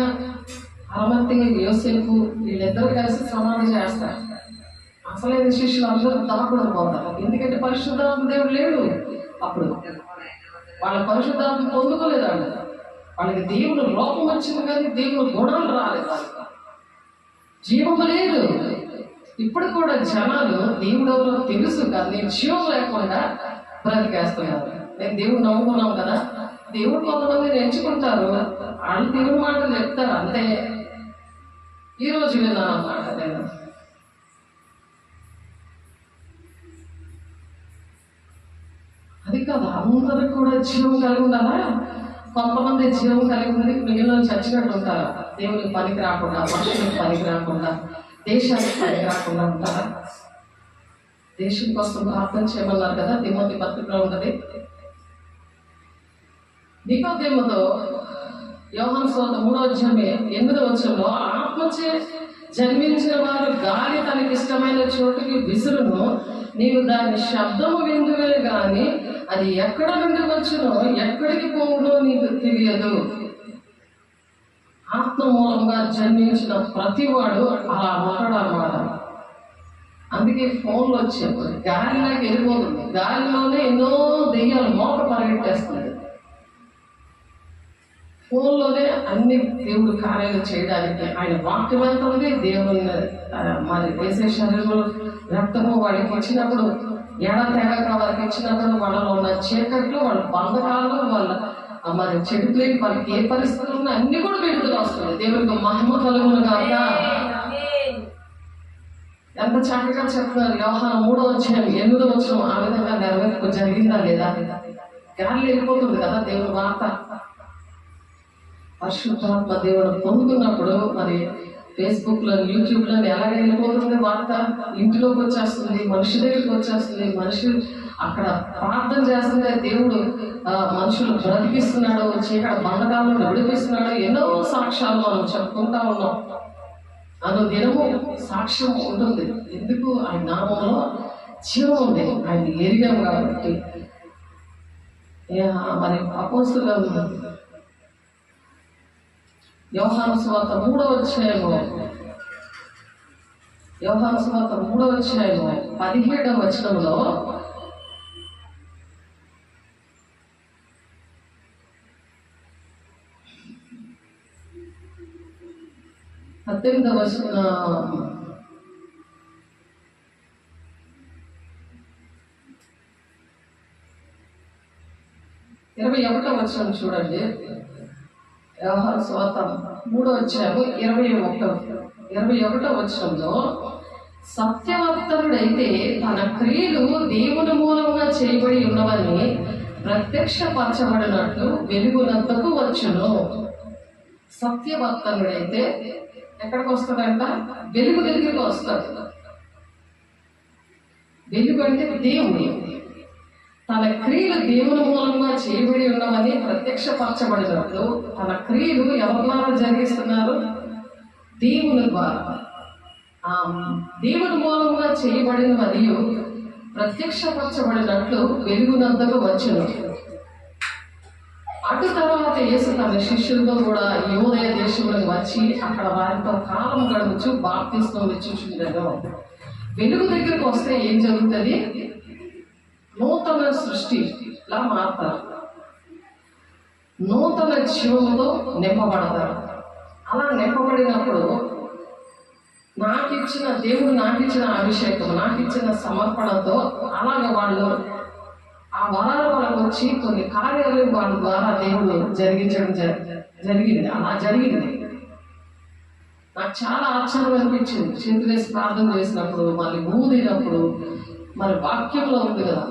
అరమత్తిగా యోసేపు వీళ్ళిద్దరు కలిసి సమాధి చేస్తారు. అసలైన శిష్యులు అందరూ దాపుడు పోతారు. ఎందుకంటే పరిశుద్ధాత్మ దేవుడు లేడు. అప్పుడు వాళ్ళ పరిశుద్ధాత్మ పొందుకోలేదు. వాళ్ళకి దేవుడు లోపం వచ్చింది కానీ దేవుడు గుణాలు రాలేదు. జీవము లేదు. ఇప్పుడు కూడా జనాలు దేవుడు ఎవరో తెలుసు కానీ జీవం లేకుండా బ్రతికేస్తున్నారు. నేను దేవుడు నమ్ముకున్నాం కదా, దేవుడు కొంతమంది ఎంచుకుంటారు, వాళ్ళు దేవుడి మాటలు చెప్తారు అంతే. ఈరోజు విన్నాను అన్నమాట. నేను అది కాదు, అందరూ కూడా జీవం కలిగి ఉండాలా? కొంతమంది జీవం కలిగి ఉంది, మిగిలిన చచ్చినట్టు ఉంటారా? దేవునికి పనికి రాకుండా, మనుషులకు పనికి రాకుండా, దేశానికి పనికి రాకుండా ఉంటారా? దేశం కోసం ప్రార్థన చేయమన్నారు కదా, తిమోతి పత్రికలో ఉన్నది. నికోదేముతో యోహాను సువార్త 3:8 ఆత్మచే జన్మించిన వారు గాలి తనకి ఇష్టమైన చోటుకి విసురును, నీవు దాని శబ్దము విందువే గాని అది ఎక్కడ నుండి వచ్చునో ఎక్కడికి పోవునో నీకు తెలియదు. ఆత్మ మూలంగా జన్మించిన ప్రతివాడు అలా ఉంటాడన్నమాట. అందుకే ఫోన్లు వచ్చేప్పుడు గాలిలోకి వెళ్ళిపోతుంది. గాలిలోనే ఎన్నో దెయ్యాలు మోక పరిగెట్టేస్తుంది. ఫోన్లోనే అన్ని దేవుడు కార్యాలు చేయడానికి ఆయన వాక్యం వెళ్తుంది. దేవుని మరి వేసే శరీరంలో రక్తము వాళ్ళకి ఇచ్చినప్పుడు, తేడాక వాళ్ళకి ఇచ్చినప్పుడు వాళ్ళలో ఉన్న చీకట్లు, వాళ్ళ బంధకాలు, వాళ్ళ మరి చెడుపులేని వాళ్ళకి ఏ పరిస్థితులు ఉన్నా అన్ని కూడా విడుదల వస్తుంది. దేవుడికి మహిమ కలుగును గాక. ఎంత చక్కగా చెప్తున్నారు. యోహాను 3:8 ఆ విధంగా నెరవేర్పు జరిగిందా లేదా? గాలి వెళ్ళిపోతుంది కదా దేవుని వార్త. పరిశుద్ధాత్మ దేవుడు పొందుకున్నప్పుడు మరి ఫేస్బుక్లో, యూట్యూబ్లో ఎలాగ వెళ్ళిపోతుంది వార్త? ఇంటిలోకి వచ్చేస్తుంది, మనిషి దగ్గరికి వచ్చేస్తుంది. మనిషి అక్కడ ప్రార్థన చేస్తుంటే దేవుడు మనుషులు బ్రతికిస్తున్నాడు, చీకటి బంధకాలను విడిపిస్తున్నాడు. ఎన్నో సాక్ష్యాలు మనం చెప్పుకుంటా ఉన్నాం. దినము సాక్ష్యం ఉంటుంది. ఎందుకు? ఆయన నామంలో జీవం ఉంది, ఆయన ఎరిగాం కాబట్టి. మరి అపోస్తులు యోహాను సువార్త 3వ అధ్యాయము 17వ వచనంలో ఇరవై 21వ వచనం చూడండి. యోహాను సువార్త 3వ అధ్యాయము 21వ వచనంలో, సత్యవర్తనుడైతే తన క్రియలు దేవుని మూలంగా చేయబడి ఉన్నవని ప్రత్యక్షపరచబడినట్లు వెలుగునంతకు వచ్చును. సత్యవర్తనుడైతే ఎక్కడికి వస్తాడంట? వెలుగు దగ్గరికి వస్తాడు. వెలుగు అంటే దేవుడు. తన క్రియలు దేవుని మూలంగా చేయబడి ఉన్నవని ప్రత్యక్షపరచబడినట్లు తన క్రియలు ఎవరి ద్వారా జరిగిస్తున్నారు? దేవుని ద్వారా. దేవుని మూలంగా చేయబడిన మరియు ప్రత్యక్షపరచబడినట్లు వెలుగునంతకు వచ్చును. అటు తర్వాత యేసు తన శిష్యులతో కూడా యూదయ దేశంలోకి వచ్చి అక్కడ వారితో కాలం గడుపుచు బాప్తిస్మం ఇచ్చుచుండెను. వెలుగు దగ్గరకు వస్తే ఏం జరుగుతుంది? నూతన సృష్టిలా మారుతారు, నూతన జీవంతో నింపబడతారు. అలా నింపబడినప్పుడు దేవుడు నాకు ఇచ్చిన అభిషేకం, నాకు ఇచ్చిన సమర్పణతో అలాగే వాళ్ళు ఆ వరాల వాళ్ళకు వచ్చి కొన్ని కార్యాలు వాళ్ళ ద్వారా దేవుడు జరిగించడం జరిగింది. అలా జరిగింది. నాకు చాలా ఆశ్చర్యం అనిపించింది. చేతులేసి ప్రార్థన చేసినప్పుడు, మళ్ళీ ఊదినప్పుడు, మరి వాక్యంలో ఉంది కదా,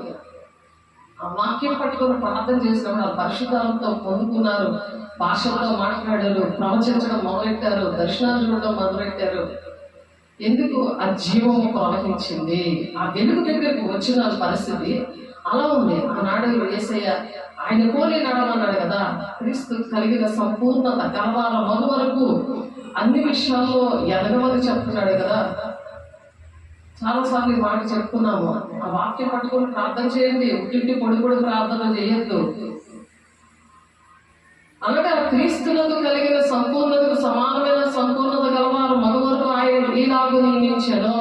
ఆ వాక్యం పట్టుకొని ప్రార్థన చేసినప్పుడు ఆ పరిశుద్ధాలతో పొందుకున్నారు, భాషల్లో మాట్లాడారు, ప్రవచించడం మొదలెట్టారు, దర్శనాలు చూడడం మొదలెట్టారు. ఎందుకు? ఆ జీవము ప్రవహించింది. ఆ వెలుగు దగ్గరికి వచ్చిన పరిస్థితి అలా ఉంది. ఆనాడు యేసయ్య ఆయన పోలి నడవన్నాడు కదా. క్రీస్తు కలిగిన సంపూర్ణత కలవాల మొదలు వరకు అన్ని విషయాల్లో ఎదగమని చెప్తున్నాడు కదా. చాలాసార్లు ఈ మాట చెప్తున్నాము. ఆ వాక్యం పట్టుకొని ప్రార్థన చేయండి, ఉట్టి పొడి ప్రార్థన చేయొద్దు. అనగా క్రీస్తులకు కలిగిన సంపూర్ణతకు సమానమైన సంపూర్ణత గలవారు మగ వరకు ఆయన ఈలాగు నియమించాను.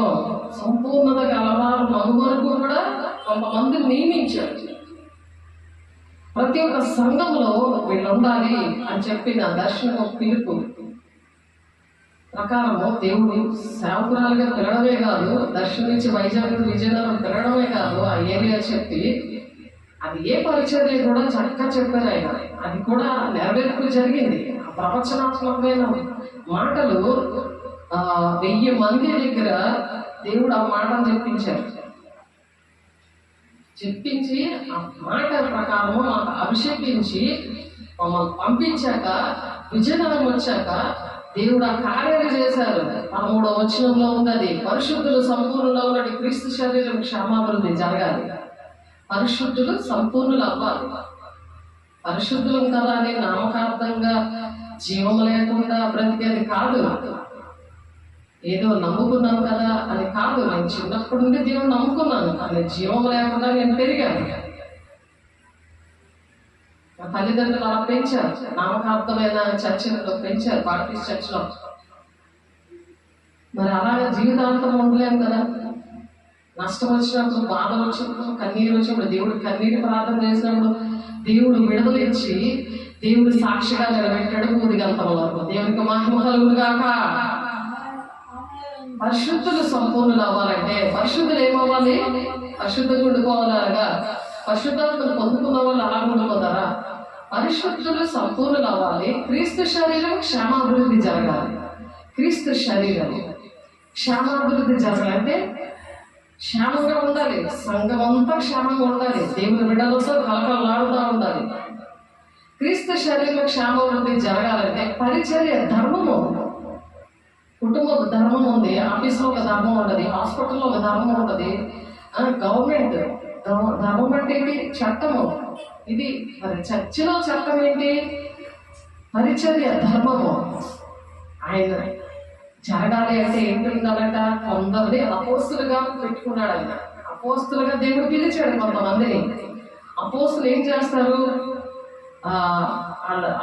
సంపూర్ణత గలవారు మగ వరకు కూడా కొంతమంది నియమించాడు. ప్రతి ఒక్క సంఘంలో వీళ్ళు ఉండాలి అని చెప్పి నా దర్శనం పిలుపు ప్రకారము దేవుడు సేవకురాలుగా పిలవడమే కాదు, దర్శనించి విజయనగరం పిలవడమే కాదు, ఆ ఏరియా చెప్పి అది ఏ పరిచర్య కూడా చక్కగా చెప్పారు ఆయన. అది కూడా నెరవేర్పు జరిగింది. ఆ ప్రవచనాత్మకమైన మాటలు 1000 మంది దగ్గర దేవుడు ఆ మాటలు చెప్పించి ఆ మాట ప్రకారము మాకు అభిషేకించి మమ్మల్ని పంపించాక విజయనగరం వచ్చాక దేవుడు ఆ కార్యాలు చేశారు. 13వ వచనంలో ఉన్నది, పరిశుద్ధులు సంపూర్ణంలో ఉన్నది క్రీస్తు శరీరం క్షేమాభివృద్ధి జరగాలి. పరిశుద్ధులు సంపూర్ణులు అవ్వాలి. పరిశుద్ధులు కదా అని నామకార్థంగా జీవం లేకుండా బ్రతికేది కాదు. ఏదో నమ్ముకున్నాను కదా అని కాదు. నేను చిన్నప్పటి నుండి దేవుడు నమ్ముకున్నాను, కానీ జీవం లేకుండా నేను పెరిగాను. మా తల్లిదండ్రులు అలా పెంచారు, నామకార్థమైన చర్చలో పెంచారు, బాప్టిస్ట్ చర్చ్లో. మరి అలాగే జీవితాంతం ఉండలేము కదా. నష్టం వచ్చినప్పుడు, బాధ వచ్చినప్పుడు, కన్నీరు వచ్చినప్పుడు, దేవుడు కన్నీరు ప్రార్థన చేసినప్పుడు దేవుడు విడుదల ఇచ్చి దేవుడు సాక్షిగా నిలబెట్టాడు ఊదిగంతం వరకు. దేవునికి మహిమ కలుగుగాక. పరిశుద్ధులు సంపూర్ణులు అవ్వాలంటే పరిశుద్ధులు ఏమవ్వాలి? పరిశుద్ధంగా ఉండిపోవాలగా. పరిశుద్ధాత్మను పొందుకున్న వాళ్ళు అలా ఉండిపోతారా? పరిశుద్ధులు సంపూర్ణులు అవ్వాలి. క్రీస్తు శరీరం క్షేమాభివృద్ధి జరగాలి. క్రీస్తు శరీరం క్షేమాభివృద్ధి జరగాలంటే క్షేమంగా ఉండాలి. సంఘం అంతా క్షేమంగా ఉండాలి. దేవుని బిడ్డలతో కలకలాడుతూ ఉండాలి. క్రీస్తు శరీరంలో క్షేమాభివృద్ధి జరగాలంటే పరిచర్య ధర్మము, కుటుంబ ధర్మం ఉంది, ఆఫీస్లో ఒక ధర్మం ఉంటుంది, హాస్పిటల్లో ఒక ధర్మం ఉంటుంది, గవర్నమెంట్ ధర్మం అంటే ఏంటి? చట్టము. ఇది మరి చర్చిలో చట్టం ఏంటి? పరిచర్య ధర్మము. ఆయన జరగాలి అంటే ఏంటి ఉండాలంట? కొందరిని అపోస్తులుగా పెట్టుకున్నాడు ఆయన. అపోస్తులుగా దేవుడు పిలిచాడు కొంతమందిని. అపోస్తులు ఏం చేస్తారు?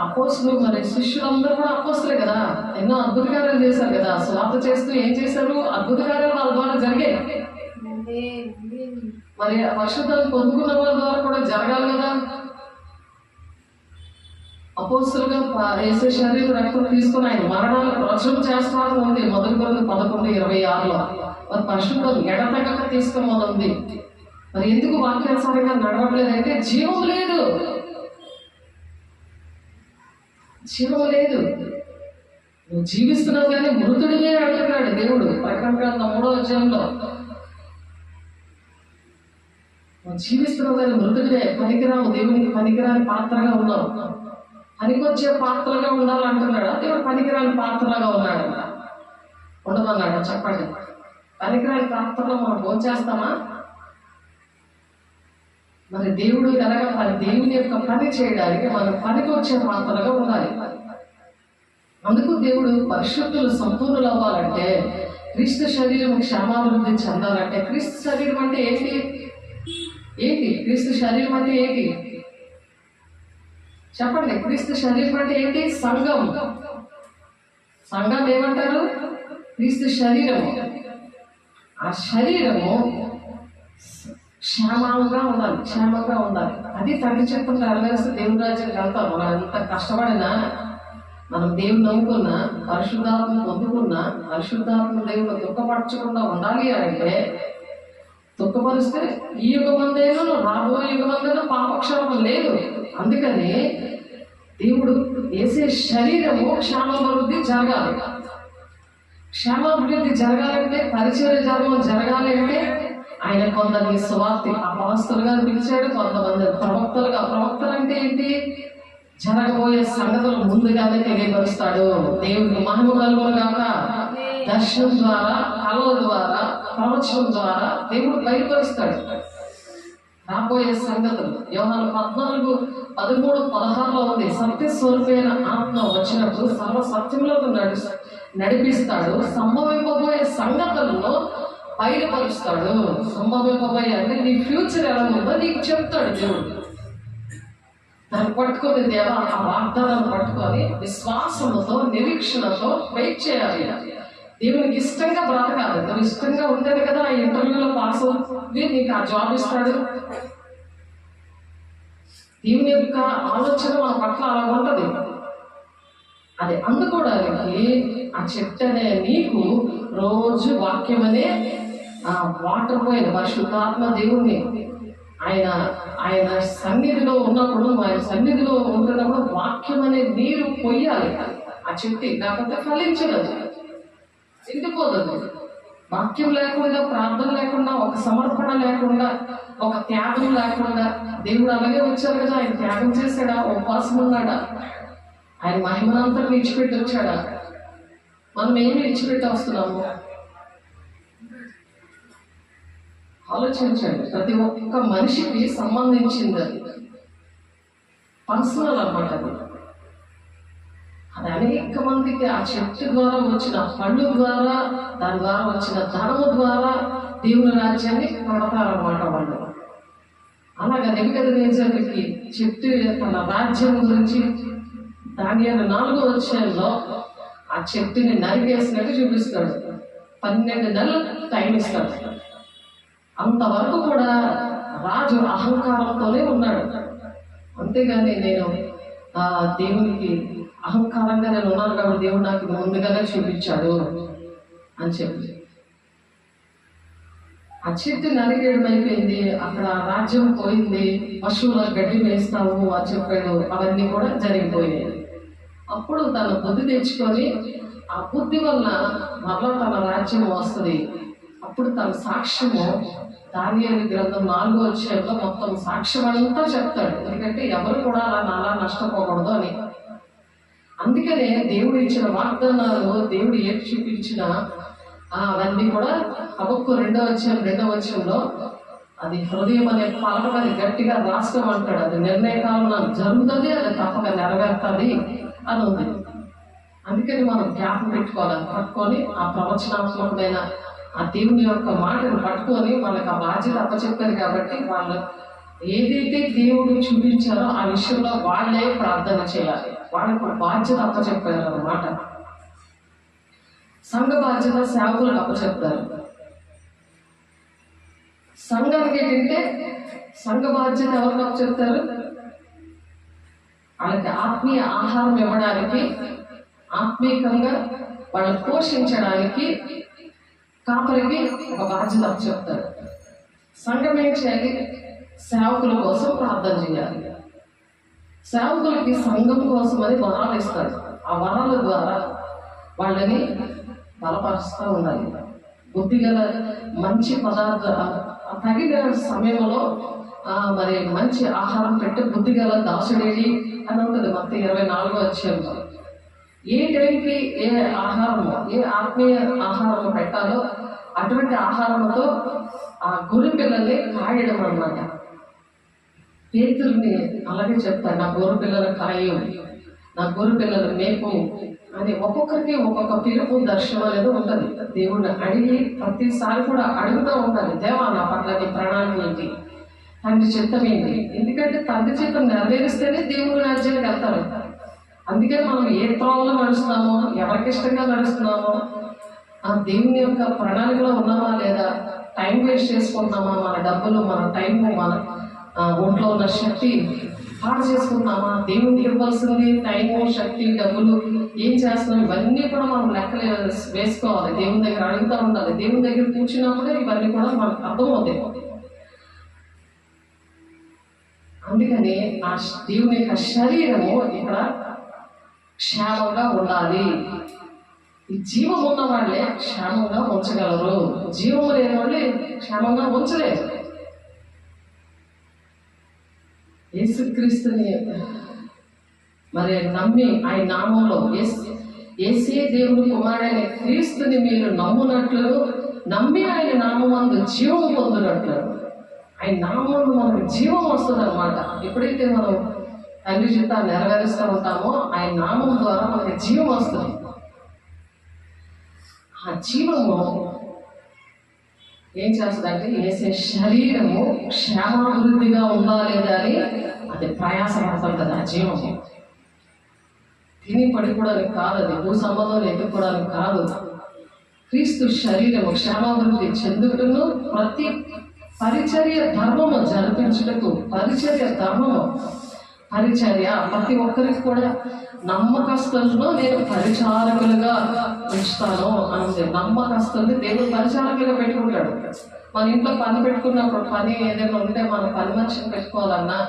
అపోస్తులు మరి శిష్యులందరూ కూడా అపోస్తులే కదా, ఎన్నో అద్భుత కార్యాలు చేశారు కదా. స్వార్థ చేస్తూ ఏం చేశారు? అద్భుత కార్యాలు వాళ్ళ ద్వారా జరిగాయి. మరి పరిశుద్ధాన్ని పొందుకున్న వాళ్ళ ద్వారా కూడా జరగాలి కదా. అపోస్తులుగా యేసు శరీరం రక్తం తీసుకుని ఆయన మరణాలకు ప్రచురం చేస్తాను ఉంది 1 Corinthians 11:26. మరి పరిశుద్ధం ఎడతెగక తీసుకోమని ఉంది. మరి ఎందుకు వాక్యానుసారంగా నడవట్లేదంటే జీవం లేదు, జీవం లేదు. నువ్వు జీవిస్తున్నావు కానీ మృతుడినే అంటున్నాడు దేవుడు ప్రకటన గ్రంథం 3వ అధ్యాయంలో. నువ్వు జీవిస్తున్నావు కానీ మృతుడినే, పనికిరావు, దేవునికి పనికిరాని పాత్రగా ఉన్నావు. పనికొచ్చే పాత్రగా ఉండాలంటున్నాడు దేవుడు. పనికిరాని పాత్రగా ఉన్నాడు ఉండమన్నాడు. చెప్పండి, పనికిరాని పాత్రలో మనం భోంచేస్తామా? మరి దేవుడు కనుక దేవుని యొక్క పని చేయడానికి మనం పనికొచ్చే పాత్రగా ఉండాలి. అందుకు దేవుడు పరిశుద్ధులు సంపూర్ణులు అవ్వాలంటే, క్రీస్తు శరీరం క్షేమాభివృద్ధి చెందాలంటే, క్రీస్తు శరీరం అంటే ఏంటి? క్రీస్తు శరీరం అంటే ఏంటి చెప్పండి? క్రీస్తు శరీరం అంటే ఏంటి? సంఘం. సంఘం ఏమంటారు? క్రీస్తు శరీరము. ఆ శరీరము క్షేమంగా ఉండాలి. అది తండ్రి చెప్పుకుంటే నెరవేరుస్తే దేవుని రాజ్యానికి వెళ్తాం. మనం ఎంత కష్టపడినా, మనం దేవుని నమ్ముకున్నా, పరిశుద్ధాత్మను పొందుకున్నా, పరిశుద్ధాత్మ దేవుడు దుఃఖపరచకుండా ఉండాలి అంటే, దుఃఖపరిస్తే ఈ యుగమందేనో రాబోయే యుగమందేనో పాపక్షేమం లేదు. అందుకని దేవుడు వేసే శరీరము క్షేమాభివృద్ధి జరగాలి. క్షేమాభివృద్ధి జరగాలంటే, పరిచర్య ధర్మం జరగాలి అంటే, ఆయన కొందరిని సువార్తి అపొస్తలుగా పిలిచాడు, కొంతమంది ప్రవక్తలుగా. ప్రవక్తలు అంటే ఏంటి? జరగబోయే సంగతులు ముందుగానే తెలియపరుస్తాడు. దేవుడికి మహిమ కలుగునుగాక. దర్శనం ద్వారా, కళల ద్వారా, ప్రవచనం ద్వారా దేవుడు బయలుపరుస్తాడు రాబోయే సంగతులు. యోహాను 14:13-16 ఉంది. సత్య స్వరూపైన ఆత్మ వచ్చినప్పుడు సర్వ సత్యంలోకి నడిపిస్తాడు. సంభవింపబోయే సంగతులను బయలుపరుస్తాడు. సంభవింపబోయే అంటే నీ ఫ్యూచర్ ఎలా ఉందో నీకు చెప్తాడు దేవుడు. దాన్ని పట్టుకొని దేవా, ఆ వాగ్దానాన్ని పట్టుకొని విశ్వాసంతో, నిరీక్షణతో వెయిట్ చేయాలి. దేవునికి ఇష్టంగా బ్రతకాలి. నువ్వు ఇష్టంగా ఉంటేనే కదా ఆ ఇంటర్వ్యూలో పాస్ అవుతుంది, నీకు ఆ జాబ్ ఇస్తాడు. దేవుని యొక్క ఆలోచన మన పట్ల అలా ఉంటుంది. అది అందుకోవడానికి ఆ చెట్టు అనే నీకు రోజు వాక్యం అనే వాటర్ పోయిన పరిశుద్ధాత్మ దేవుణ్ణి ఆయన సన్నిధిలో ఉన్నప్పుడు, ఆయన సన్నిధిలో ఉంటున్నప్పుడు వాక్యం అనే నీరు పొయ్యాలి ఆ చెట్టు. లేకపోతే ఫలించదు, ఎండిపోతుంది. వాక్యం లేకుండా, ప్రార్థన లేకుండా, ఒక సమర్పణ లేకుండా, ఒక త్యాగం లేకుండా, దేవుడు అలాగే వచ్చారు కదా. ఆయన త్యాగం చేశాడా? ఉపవాసం ఉన్నాడా? ఆయన మహిమనంతా విడిచిపెట్టి వచ్చాడా? మనం ఏమి విడిచిపెట్టి వస్తున్నాము? ఆలోచించండి. ప్రతి ఒక్క మనిషికి సంబంధించింది అది, పర్సనల్ అన్నమాట. అది అనేక మందికి ఆ చెట్టు ద్వారా వచ్చిన పళ్ళు ద్వారా, దాని ద్వారా వచ్చిన ధనము ద్వారా దేవుని రాజ్యాన్ని కడతారన్నమాట వాళ్ళు. అలాగా నెబుకద్నెజరుకి చెట్టు తన రాజ్యం గురించి దానియేలు 4వ అధ్యాయంలో ఆ చెట్టుని నరికేసినట్టు చూపిస్తాడు. 12 నెలలు టైం ఇస్తాడు. అంతవరకు కూడా రాజు అహంకారంతోనే ఉన్నాడు. అంతేగాని నేను దేవునికి అహంకారంగా నేను ఉన్నాను కాబట్టి దేవుడు నాకు ముందుగానే చూపించాడు అని చెప్పి ఆ చెట్టు నరికేయడం అయిపోయింది. అక్కడ రాజ్యం పోయింది. పశువుల గడ్డి వేస్తాము అని చెప్పాడు. అవన్నీ కూడా జరిగిపోయినాయి. అప్పుడు తన బుద్ధి తెచ్చుకొని ఆ బుద్ధి వల్ల మరలా తన రాజ్యం వస్తుంది. అప్పుడు తన సాక్ష్యము దానియేలు గ్రంథం 4వ అధ్యాయంలో మొత్తం సాక్ష్యం అంతా చెప్తాడు. ఎందుకంటే ఎవరు కూడా అలా నష్టపోకూడదు అని. అందుకనే దేవుడు ఇచ్చిన వాగ్దానాలు, దేవుడు ఏది చూపించిన అవన్నీ కూడా హబక్కు 2వ అధ్యాయం 2వ వచనంలో అది హృదయం అనే పలక మీద గట్టిగా రాసుకో అంటాడు. అది నిర్ణయకాలం జరుగుతుంది, అది తప్పక నెరవేరుతుంది అని ఉంది. అందుకని మనం జ్ఞాపకం పెట్టుకోవాలి. పట్టుకొని ఆ ప్రవచనాత్మకమైన ఆ దేవుని యొక్క మాటను పట్టుకొని వాళ్ళకి ఆ బాధ్యత అప్పచెప్పారు కాబట్టి వాళ్ళు ఏదైతే దేవుడు చూపించారో ఆ విషయంలో వాళ్ళే ప్రార్థన చేయాలి. వాళ్ళకు బాధ్యత అప్పచెప్పారు అన్నమాట. సంఘ బాధ్యత సేవకులకు అప్పచెప్తారు. సంఘానికి ఏంటంటే సంఘ బాధ్యత ఎవరికి అప్పచెప్తారు? వాళ్ళకి ఆత్మీయ ఆహారం ఇవ్వడానికి, ఆత్మీయంగా వాళ్ళని పోషించడానికి కాపరికి ఒక బాధ్యత అప్పచెప్తారు. సంఘం ఏం చేయాలి? సేవకుల కోసం ప్రార్థన చేయాలి. సేవకులకి సంఘం కోసం అని వరాలు ఇస్తారు. ఆ వరాల ద్వారా వాళ్ళని బలపరుస్తూ ఉండాలి. బుద్ధిగల మంచి పదార్థాలు తగిన సమయంలో మరి మంచి ఆహారం పెట్టి బుద్ధిగల దాసుడేడి అని ఉంటుంది. మొత్తం 24వ అధ్యాయంలో ఏ టైంకి ఏ ఆహారము, ఏ ఆత్మీయ ఆహారము పెట్టాలో అటువంటి ఆహారంతో ఆ గొర్రె పిల్లల్ని కాయడం అన్నమాట. పేతురుని అలాగే చెప్తాడు, నా గొర్రె పిల్లల కాయం, నా గొర్రె పిల్లల మేపు అని. ఒక్కొక్కరికి ఒక్కొక్క పిలుపు దర్శనం అనేది ఉంటుంది. దేవుడిని అడిగి ప్రతిసారి కూడా అడుగుతూ ఉండాలి, దేవా నా పట్ల నీ ప్రణాళిక ఏంటి, తండ్రి చిత్తం ఏంటి. ఎందుకంటే తండ్రి చిత్తం నెరవేరిస్తేనే దేవుడు రాజ్యానికి వెళ్తారు. అందుకే మనం ఏ త్రోవలో నడుస్తున్నామో, ఎవరికి ఇష్టంగా నడుస్తున్నామో, ఆ దేవుని యొక్క ప్రణాళికలో ఉన్నామా లేదా, టైం వేస్ట్ చేసుకుంటున్నామా, మన డబ్బులు, మన టైము, మన ఒంట్లో ఉన్న శక్తి పాడు చేసుకుంటున్నామా, దేవునికి ఇవ్వాల్సింది టైము, శక్తి, డబ్బులు ఏం చేస్తున్నాం, ఇవన్నీ కూడా మనం లెక్కలు వేసుకోవాలి. దేవుని దగ్గర అడుగుతూ ఉండాలి. దేవుని దగ్గర కూర్చున్నప్పుడే ఇవన్నీ కూడా మనకు అర్థమవుతాయి. అందుకని ఆ దేవుని యొక్క శరీరము ఇక్కడ క్షేమంగా ఉండాలి. ఈ జీవం ఉన్న వాళ్ళే క్షేమంగా ఉంచగలరు. జీవము లేని వాళ్ళే క్షేమంగా ఉంచలేరు. యేసుక్రీస్తుని మరి నమ్మి ఆయన నామంలో యేసే దేవుని కుమారుడైన క్రీస్తుని మీరు నమ్మునట్లు, నమ్మి ఆయన నామందు జీవం పొందినట్లు, ఆయన నామంలో మనకు జీవం వస్తుంది అనమాట. ఎప్పుడైతే మనం తండ్రి చిత్తాన్ని నెరవేరుస్తూ ఉంటామో ఆయన నామం ద్వారా మనకి జీవం వస్తుంది. ఆ జీవము ఏం చేస్తుందంటే వేసే శరీరము క్షేమాభివృద్ధిగా ఉందా లేదా అని అది ప్రయాసపడుతుంటుంది. ఆ జీవము తిని పడిపోవడానికి కాదు, అది భూ సంబంధం ఎదుర్కోవడానికి కాదు. క్రీస్తు శరీరము క్షేమాభివృద్ధి చెందుటను ప్రతి పరిచర్య ధర్మము జరిపించుటకు, పరిచర్య ధర్మము, పరిచర్య ప్రతి ఒక్కరికి కూడా నమ్మకస్తులను నేను పరిచారకులుగా ఉంచుతాను అని. నమ్మకస్తుల్ని దేవుడు పరిచారకులుగా పెట్టుకుంటాడు. మన ఇంట్లో పని పెట్టుకున్నప్పుడు, పని ఏదైనా ఉంటే మన పని మనిషిని పెట్టుకోవాలన్నా,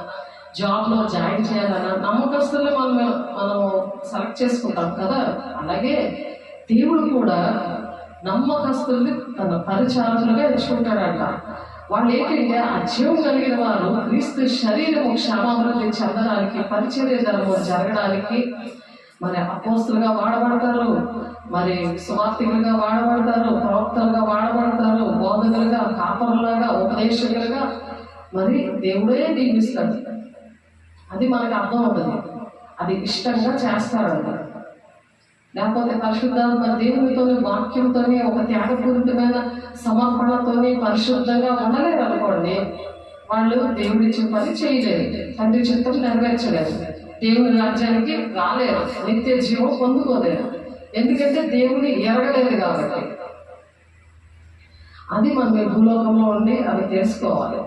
జాబ్లో జాయిన్ చేయాలన్నా నమ్మకస్తుల్ని మనం సెలెక్ట్ చేసుకుంటాం కదా. అలాగే దేవుడు కూడా నమ్మకస్తుల్ని తన పరిచారకులుగా ఎంచుకుంటాడంట. వాళ్ళు ఏంటంటే ఆ జీవం కలిగిన వారు క్రీస్తు శరీరము క్షేమాభివృద్ధి చెందడానికి, పరిచర్య ధర్మం జరగడానికి మరి అపోస్తులుగా వాడబడతారు, మరి సువార్తికులుగా వాడబడతారు, ప్రవక్తలుగా వాడబడతారు, బోధకులుగా, కాపరులుగా, ఉపదేశకులుగా మరి దేవుడే దీవిస్తాడు. అది మనకు అర్థం అవుతుంది. అది ఇష్టంగా చేస్తాడు. లేకపోతే పరిశుద్ధాత్మ దేవునితోని, వాక్యంతోని, ఒక త్యాగపూరితమైన సమర్పణతోని పరిశుద్ధంగా ఉండలేరు అనుకోండి, వాళ్ళు దేవుడి పని చేయలేరు, తండ్రి చిత్తం నెరవేర్చలేరు, దేవుని రాజ్యానికి రాలేరు, నిత్య జీవం పొందుకోలేరు. ఎందుకంటే దేవుని ఎరగలేదు కాబట్టి. అది మనం ఈ భూలోకంలో ఉండి అవి తెలుసుకోవాలి.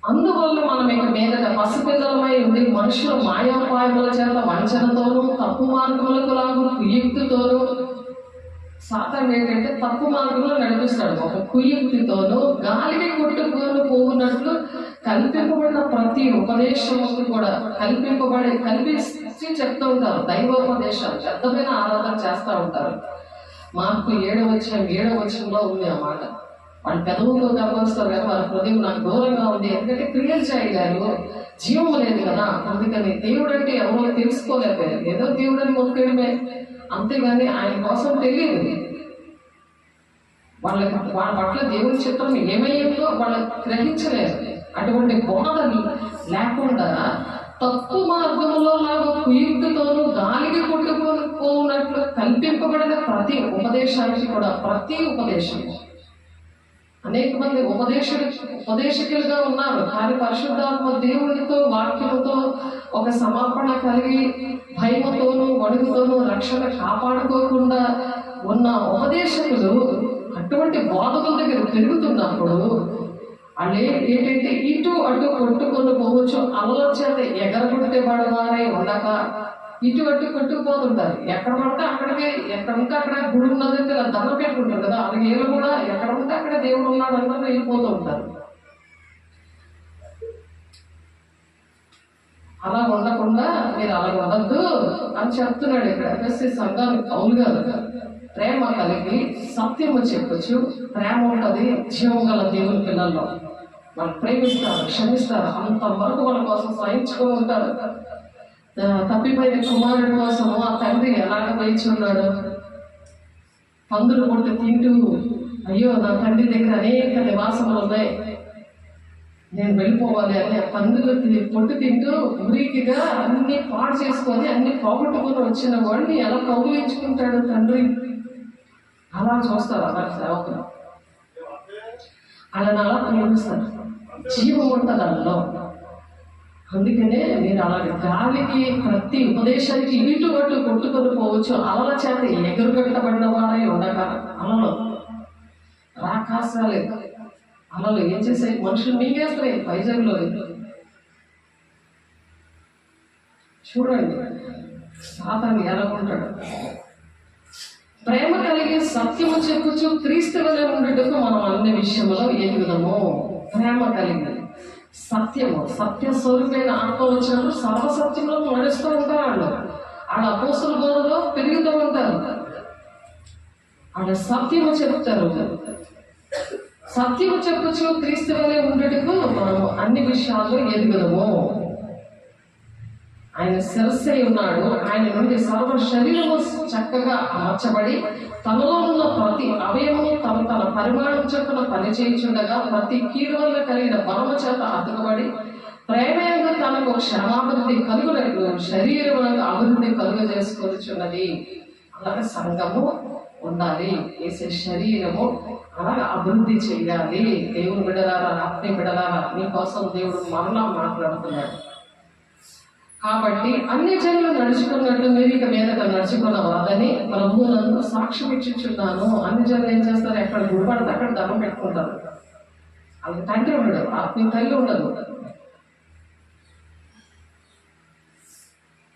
అందువల్ల మనం ఇక మీదట పసిపిల్లలమై ఉండి మనుషుల మాయాపాయముల చేత వంచనతోనూ, తప్పు మార్గములకు లాగు కుయుక్తితోనూ, సాతాను ఏంటంటే తప్పు మార్గంలో నడిపిస్తాడు. ఒక కుయుక్తితోనూ గాలికి కొట్టుకొని పోవునట్లు కల్పింపబడిన ప్రతి ఉపదేశముకు కూడా కల్పించి చెప్తూ ఉంటారు. దైవోపదేశాలు పెద్దమైన ఆరాధన చేస్తూ ఉంటారు. మార్కు 7వ వచనంలో ఉంది ఆ మాట. వాళ్ళు పెదవులతో కనబరుస్తారు కానీ వాళ్ళ హృదయం నాకు దూరంగా ఉంది. ఎందుకంటే క్రియలు చేయగారు, జీవం లేదు కదా. అందుకని దేవుడు అంటే ఎవరో తెలుసుకోలేకపోయారు. ఏదో దేవుడు అని మొక్కడమే, అంతేగాని ఆయన కోసం తెలియదు. వాళ్ళ పట్ల దేవుని చిత్రం ఏమయ్యిందో వాళ్ళు గ్రహించలేరు. అటువంటి బోధలు లేకుండా తప్పు మార్గంలో లాగా కుయుక్తితోనూ గాలికి కొట్టుకొని పోనట్లు కల్పింపబడిన ప్రతి ఉపదేశానికి కూడా, ప్రతి ఉపదేశం, అనేక మంది ఉపదేశకులుగా ఉన్నారు, కానీ పరిశుద్ధాత్మ దేవునితో వాక్యముతో ఒక సమర్పణ కలిగి భయముతోనూ వణుకుతోనూ రక్షణ కాపాడుకోకుండా ఉన్న ఉపదేశకులు అటువంటి బోధకుల దగ్గర పెరుగుతున్నప్పుడు వాళ్ళు ఏంటంటే ఇటు అటు కొట్టుకొని పోవచ్చు, అలల చేత ఎగరగొట్టే పడవారే ఉండక ఇటు అటు కొట్టుకుపోతుంటారు. ఎక్కడ పడితే అక్కడికే, ఎక్కడ ఉంటే అక్కడ గుడి ఉన్నదంటే దండ పెట్టుకుంటారు కదా, అలాగే వీళ్ళు కూడా ఎక్కడ ఉంటే అక్కడ దేవుడు ఉన్నాడు అన్నది వెళ్ళిపోతూ ఉంటారు. అలా ఉండకుండా మీరు అలా ఉండద్దు అని చెప్తున్నాడు ఇక్కడ. ఎఫెసీ సంఘానికి పౌలు గారు ప్రేమ కలిగి సత్యము చెప్పచ్చు, ప్రేమ ఉంటుంది జీవం గల దేవుని పిల్లల్లో. వాళ్ళు ప్రేమిస్తారు, క్షమిస్తారు, అంతవరకు వాళ్ళ కోసం సహించుకొని ఉంటారు. తప్పిపోయిన కుమారుడి కోసం ఆ తండ్రి ఎలాగ వేచున్నాడు, పందులు పొట్టు తింటూ అయ్యో నా తండ్రి దగ్గర అనేక నివాసములు ఉన్నాయి, నేను వెళ్ళిపోవాలి అని పందులు పొట్టు తింటూ మురికిగా అన్ని పాడు చేసుకొని అన్ని పోగొట్టుకొని వచ్చిన వాడిని ఎలా కౌగిలించుకుంటాడు తండ్రి. అలా చూస్తారు అలాంటి సేవకులు, వాళ్ళని అలా ప్రేమిస్తారు, జీవం ఉంటుంది అందులో. అందుకనే మీరు అలాగే గాలికి ప్రతి ఉపదేశానికి ఇటు అటు కొట్టుకొని పోవచ్చు, అలల చేత ఎగురుగట్టబడిన వారై ఉండగా. అలలు రాకాశాలే, అలలు ఏం చేసాయి, మనుషులు మింగేస్తాయి వైజాగ్లో. చూడండి సాతాను ఎలా ఉంటాడు. ప్రేమ కలిగి సత్యము చెప్పుచు క్రీస్తు వలె ఉండేటకు మనం అన్ని విషయంలో ఎదుగుదాము. ప్రేమ కలిగి సత్యము, సత్య స్వరూపైన ఆత్మ వచ్చినప్పుడు సర్వసత్యంలో నడుస్తూ ఉంటారు. వాళ్ళ అపోస్తుల బోధలో పెరుగుతూ ఉంటారు, వాళ్ళ సత్యము చెప్తారు. సత్యము చెప్పచ్చు క్రీస్తు వలె ఉండేటకు మనం అన్ని విషయాల్లో ఎదుగుదాము. ఆయన శిరస్సై ఉన్నాడు, ఆయన నుండి సర్వ శరీరము చక్కగా అమర్చబడి తనలో ఉన్న ప్రతి అవయవము తన పరిమాణం చొప్పున పనిచేయుచుండగా ప్రతి కీడు వల్ల కలిగిన బలము చేత అతుకబడి ప్రేమయంగా తనకు క్షమాభివృద్ధి కలుగునట్లు శరీరములకు అభివృద్ధి కలుగజేసుకొనిచున్నది. అలాగే సంఘము ఉండాలి, వేసే శరీరము అలాగే అభివృద్ధి చేయాలి. దేవుని బిడలారా, ఆత్మీయ బిడలారా, మీకోసం దేవుడు మరలా మాట్లాడుతున్నాడు. కాబట్టి అన్ని జనులు నడుచుకున్నట్టు మీరు ఇక మీదట నడుచుకున్నవాదని ప్రభువునందు సాక్ష్యం ఇచ్చుచున్నాను. అన్ని జనులు ఏం చేస్తారు, ఎక్కడ గుడిపడితే అక్కడ దండం పెట్టుకుంటారు. వాళ్ళకి తండ్రి ఉండదు, ఆత్మీయ తల్లి ఉండదు.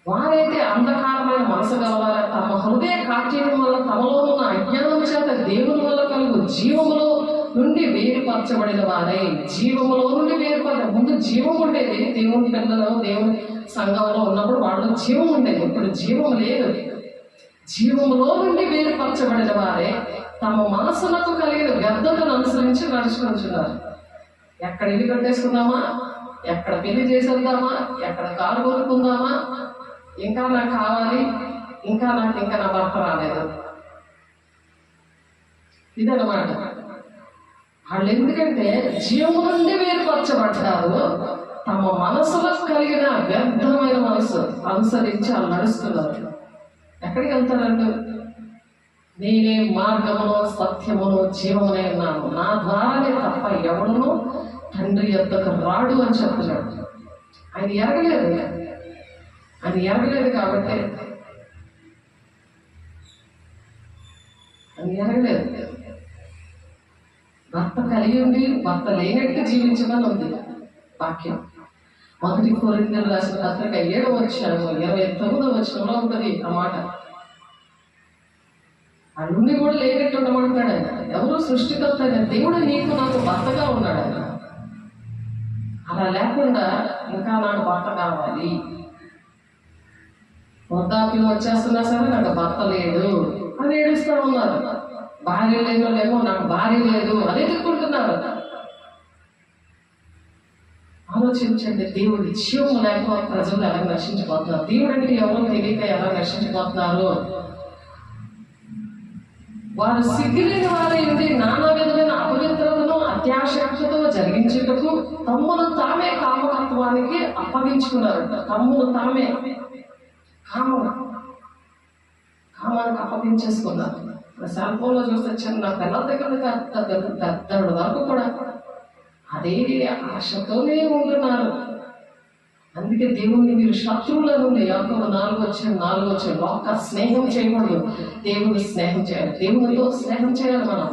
వారైతే అంధకారమైన మనసు గలవారు, తమ హృదయ కాఠిన్యం వల్ల తమలో ఉన్న అజ్ఞానం చేత దేవుని వల్ల కలుగు జీవములో నుండి వేరుపరచబడిన వారై, జీవములో నుండి ముందు జీవం ఉండేది దేవుని పిల్లలు దేవుని సంఘంలో ఉన్నప్పుడు వాళ్ళు జీవం ఉండేది, ఇప్పుడు జీవం లేదు. జీవములో నుండి వేరుపరచబడిన వారే తమ మనసులకు కలిగిన వ్యర్థతను అనుసరించి నడుచుకుంటున్నారు. ఎక్కడ ఇల్లు కట్టేసుకుందామా, ఎక్కడ పెళ్లి చేసేద్దామా, ఎక్కడ కారు కొనుక్కుందామా, ఇంకా నాకు కావాలి, ఇంకా నా భర్త రాలేదు, ఇదన్నమాట. వాళ్ళు ఎందుకంటే జీవము నుండి వేరుపరచబడ్డారు, తమ మనసులకు కలిగిన వ్యర్థమైన మనసు అనుసరించి వాళ్ళు నడుస్తున్నారు. ఎక్కడికి వెళ్తారంటే నేనే మార్గమును సత్యమును జీవమునే ఉన్నాను, నా ద్వారానే తప్ప ఎవడును తండ్రి యొద్దకు రాడు అని చెప్తున్నాడు. ఆయన ఎరగలేదు కాబట్టి ఆయన ఎరగలేదు. భర్త కలిగి ఉండి భర్త లేనట్టు జీవించమని ఉంది వాక్యం. 1 కొరింథీయులకు రాసిన పత్రిక 7వ అధ్యాయం 29వ వచనంలో ఉంటుంది ఆ మాట. అన్ని కూడా లేనట్టు ఉండమంటాడు ఆయన. ఎవరు సృష్టికర్త అయిన దేవుడు నీకు నాకు భర్తగా ఉన్నాడు ఆయన. అలా లేకుండా ఇంకా నాకు భర్త కావాలి, వృద్ధాప్యం వచ్చేస్తున్నా సరే నాకు భర్త లేడు అని ఏడుస్తూ ఉన్నారు. భార్య లేని వాళ్ళేమో నాకు భార్య లేదు అని ఎదుర్కొంటున్నారు. ఆలోచించండి, దేవుడి జీవం లేక ప్రజలు ఎలా నశించిపోతున్నారు, దేవుడు అంటే ఎవరో తెలియక ఎలా నశించిపోతున్నారు. వారు సిగ్గులేని వారై ఉండి నానా విధమైన అపవిత్రతను అత్యాశక్తితో జరిగించుటకు తమ్మును తామే కామతత్వానికి అప్పగించుకున్నారు. తమ్మును తామే కామ కుటుంబానికి అప్పగించేసుకున్నారు. సెల్ ఫోన్లో చూస్తే చిన్న పిల్లల దగ్గర వరకు కూడా అదే ఆశతోనే ఉంటున్నారు. అందుకే దేవుణ్ణి మీరు శత్రువుల నుండి యాకోబు 4:4 ఒక్క స్నేహం చేయకూడదు, దేవుని స్నేహం చేయాలి. దేవునితో స్నేహం చేయాలి మనం.